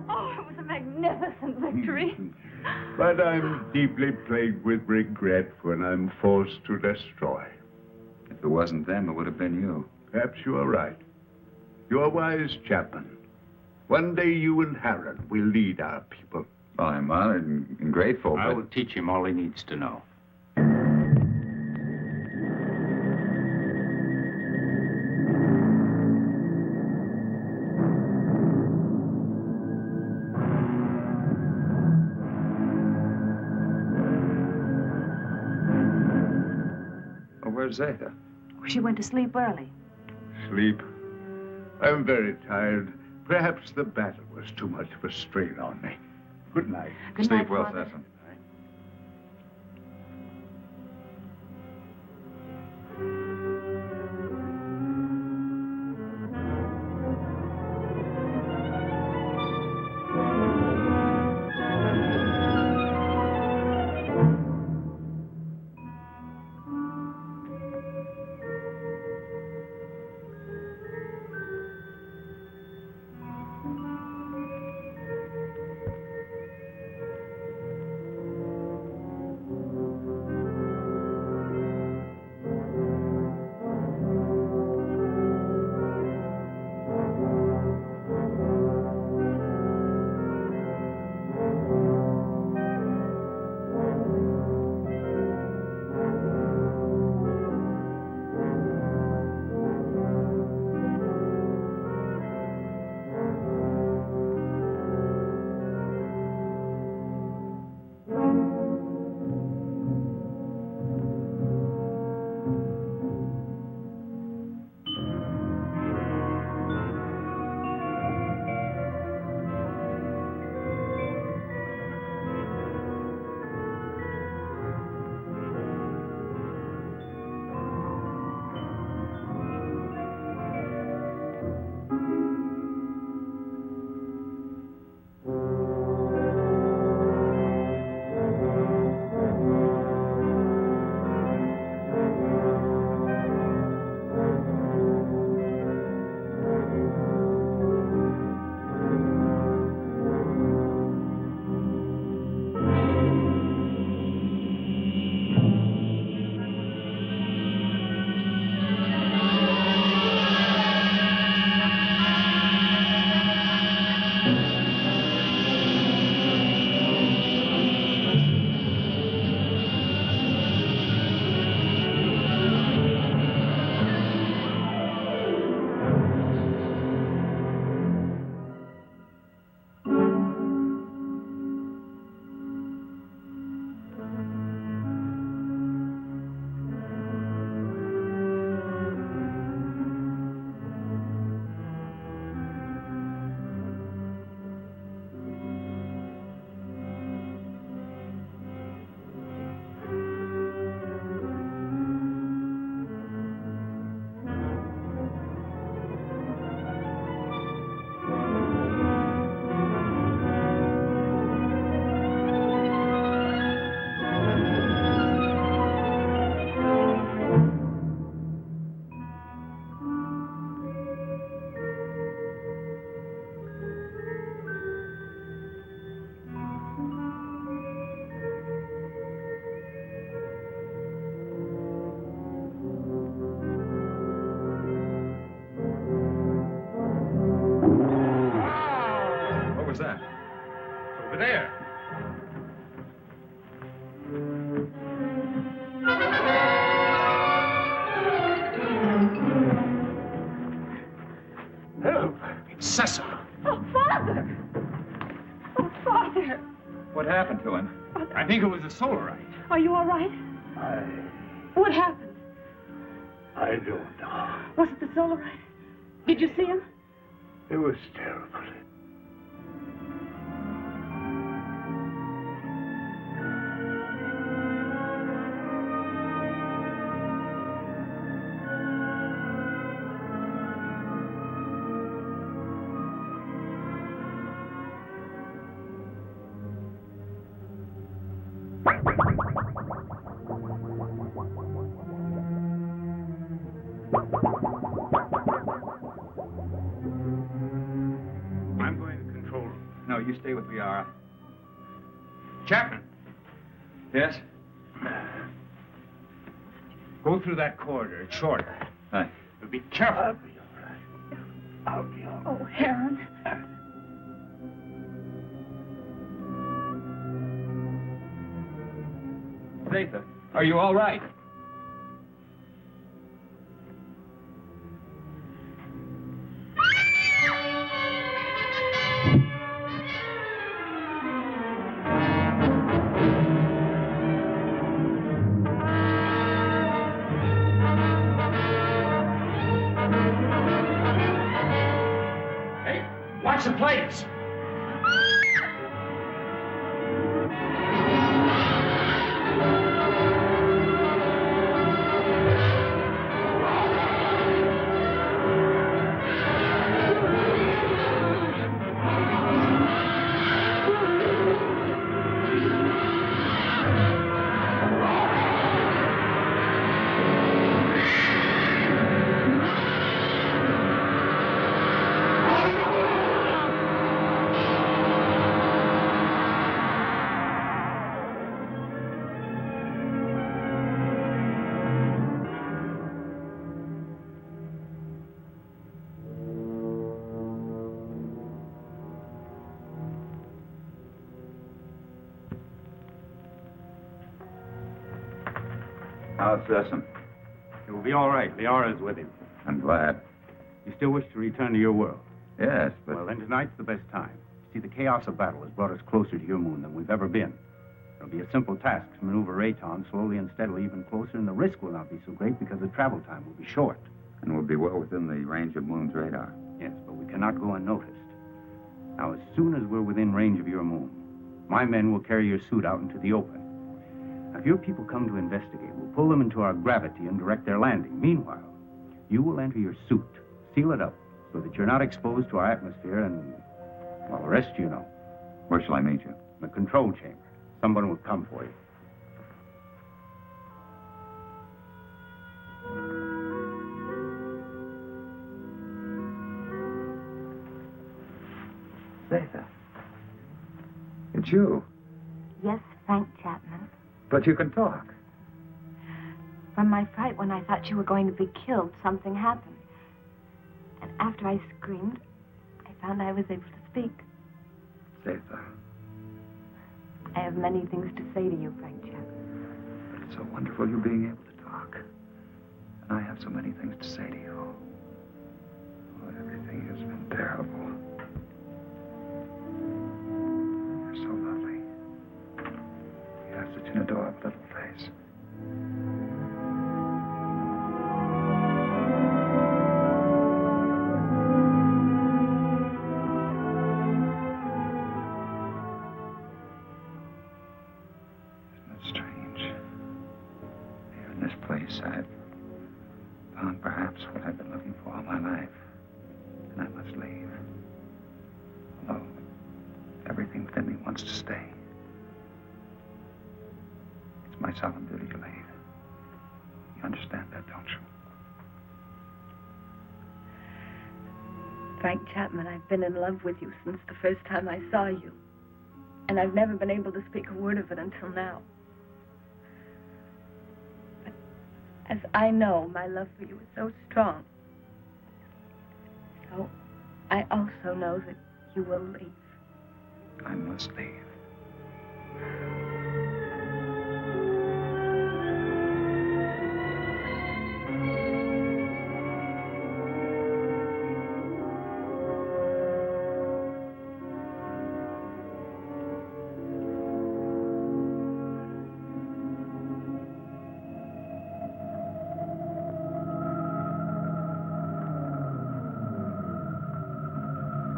Oh, it was a magnificent victory. But I'm deeply plagued with regret when I'm forced to destroy. If it wasn't them, it would have been you. Perhaps you are right. You're a wise chaplain. One day you and Harold will lead our people. Well, I'm honored and grateful, I but... will teach him all he needs to know. Oh, where's Zeta? She went to sleep early. Sleep. I'm very tired. Perhaps the battle was too much of a strain on me. Good night. Good Sleep night, well, Father. Cecil. Cecil. Oh, Father! Oh, Father! What happened to him? I think it was a solarite. Are you all right? What happened? I don't know. Was it the solarite? Did you see him? It was terrible. I'm going to the control room. No, you stay with Liara. Chapman. Yes? Go through that corridor. It's shorter. Hi. But be careful. I'll be all right. I'll be all right. Oh, Heron. Zatha, are you all right? Hey, watch the plates. How's Sessom? It will be all right. Liara's with him. I'm glad. You still wish to return to your world? Yes, but... Well, then tonight's the best time. See, the chaos of battle has brought us closer to your moon than we've ever been. It'll be a simple task to maneuver Rayton slowly and steadily even closer, and the risk will not be so great because the travel time will be short. And we'll be well within the range of Moon's radar. Yes, but we cannot go unnoticed. Now, as soon as we're within range of your moon, my men will carry your suit out into the open. Now, if your people come to investigate, we'll pull them into our gravity and direct their landing. Meanwhile, you will enter your suit, seal it up, so that you're not exposed to our atmosphere and, well, the rest you know. Where shall I meet you? In the control chamber. Someone will come for you. Zatha. It's you. Yes, Frank Chapman. But you can talk. From my fright when I thought you were going to be killed, something happened. And after I screamed, I found I was able to speak. Zatha. I have many things to say to you, Frank Chapman. It's so wonderful you being able to talk. And I have so many things to say to you. Oh, everything has been terrible. You're so lovely. You have such an adorable little face. I've found perhaps what I've been looking for all my life. And I must leave. Although everything within me wants to stay. It's my solemn duty to leave. You understand that, don't you? Frank Chapman, I've been in love with you since the first time I saw you. And I've never been able to speak a word of it until now. As I know, my love for you is so strong. So, I also know that you will leave. I must leave.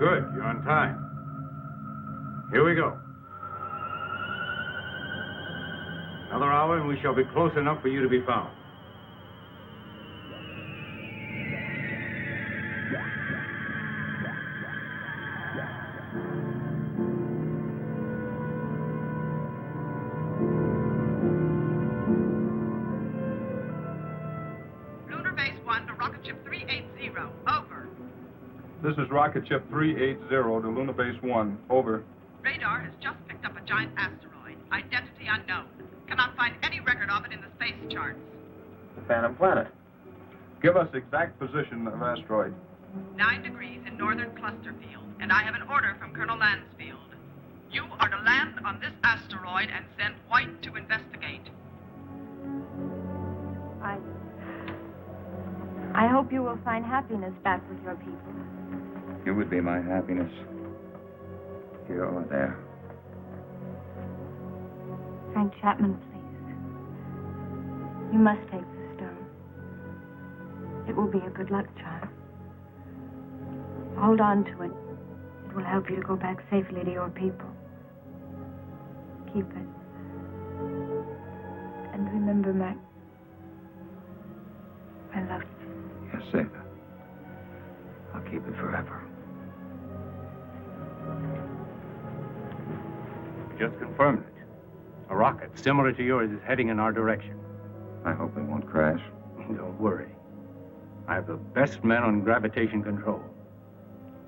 Good, you're on time. Here we go. Another hour and we shall be close enough for you to be found. Lunar Base 1 to Rocket Ship 380. Over. This is Rocket Ship 380 to Lunar Base 1. Over. Radar has just picked up a giant asteroid. Identity unknown. Cannot find any record of it in the space charts. The Phantom Planet. Give us exact position of asteroid. 9 degrees in northern cluster field, and I have an order from Colonel Lansfield. You are to land on this asteroid and send White to investigate. I hope you will find happiness back with your people. You would be my happiness. Here or there. Frank Chapman, please. You must take the stone. It will be a good luck charm. Hold on to it. It will help you to go back safely to your people. Keep it. And remember I love you. Yes, Zeta. I'll keep it forever. Just confirmed it. A rocket similar to yours is heading in our direction. I hope it won't crash. Don't worry. I have the best men on gravitation control.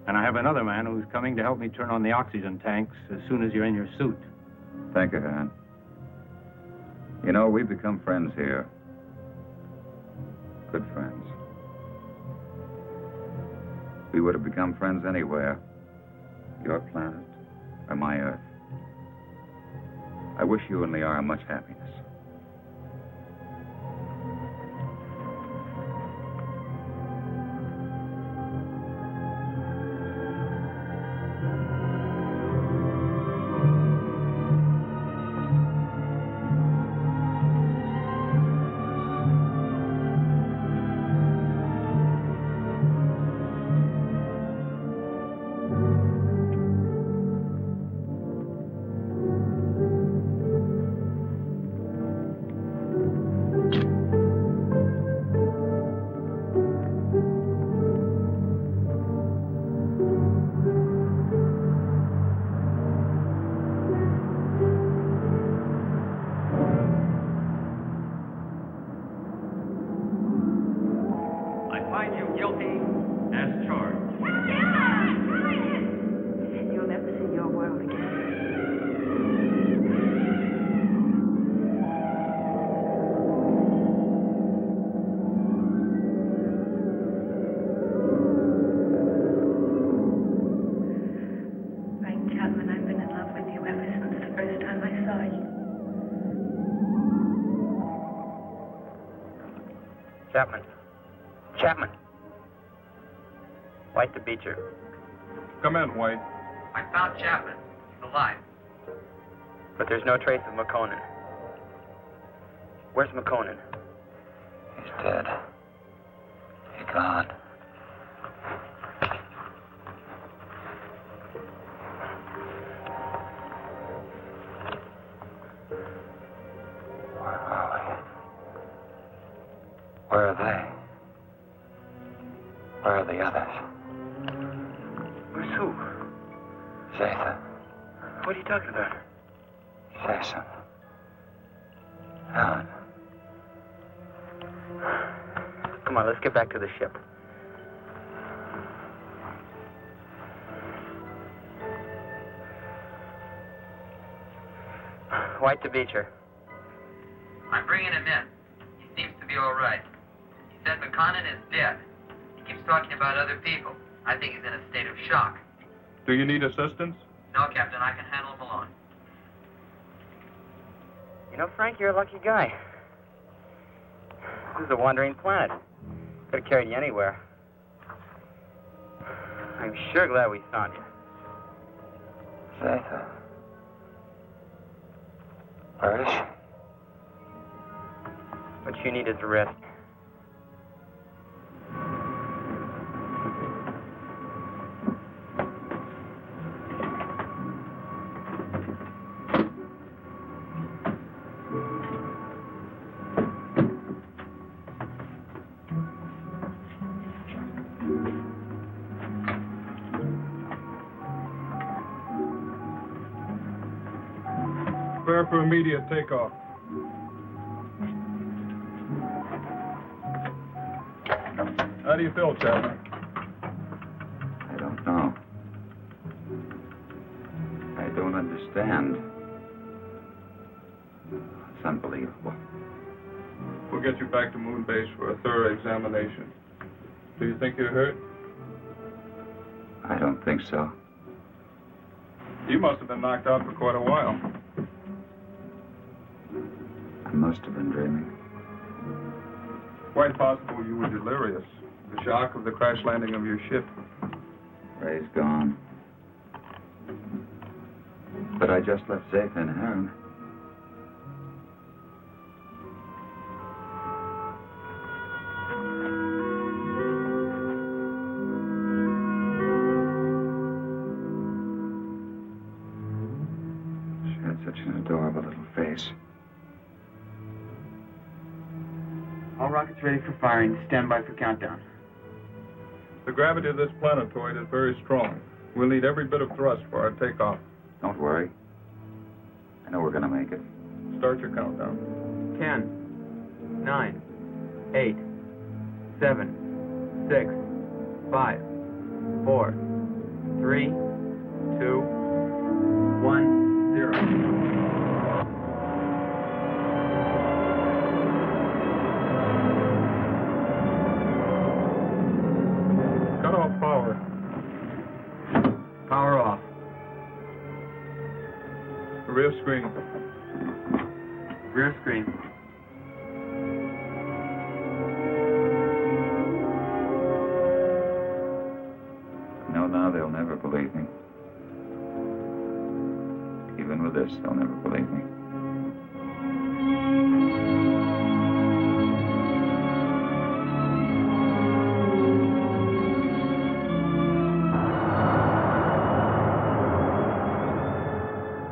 And I have another man who's coming to help me turn on the oxygen tanks as soon as you're in your suit. Thank you, Han. You know, we've become friends here. Good friends. We would have become friends anywhere. Your planet or my Earth. I wish you and Liara much happiness. Chapman. White to Beecher. Come in, White. I found Chapman. He's alive. But there's no trace of McConan. Where's McConan? He's dead. He's gone. Where are we? Where are they? Where are the others? Where's who? Zeta. What are you talking about? Say something. Helen. Come on, let's get back to the ship. White to Beecher. I'm bringing him in. He seems to be all right. He said McConan is dead. He keeps talking about other people. I think he's in a state of shock. Do you need assistance? No, Captain, I can handle him alone. You know, Frank, you're a lucky guy. This is a wandering planet. Could have carried you anywhere. I'm sure glad we found you. Zeta. Where is she? What you need is a rest. for immediate takeoff. How do you feel, Chapman? I don't know. I don't understand. It's unbelievable. We'll get you back to Moon Base for a thorough examination. Do you think you're hurt? I don't think so. You must have been knocked out for quite a while. I must have been dreaming. Quite possible you were delirious. The shock of the crash landing of your ship. Ray's gone. But I just left Zeta and Heron. She had such an adorable little face. All rockets ready for firing. Stand by for countdown. The gravity of this planetoid is very strong. We'll need every bit of thrust for our takeoff. Don't worry. I know we're gonna make it. Start your countdown. 10, 9, 8, 7, 6, 5, 4, 3, 2, 1, 0. Power. Power off. Rear screen. Rear screen. No, now they'll never believe me. Even with this, they'll never believe me.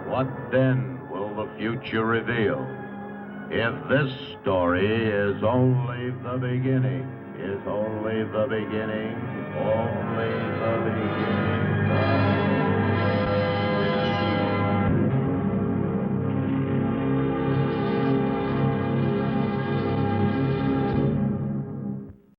What then will the future reveal? If this story is only the beginning, only the beginning.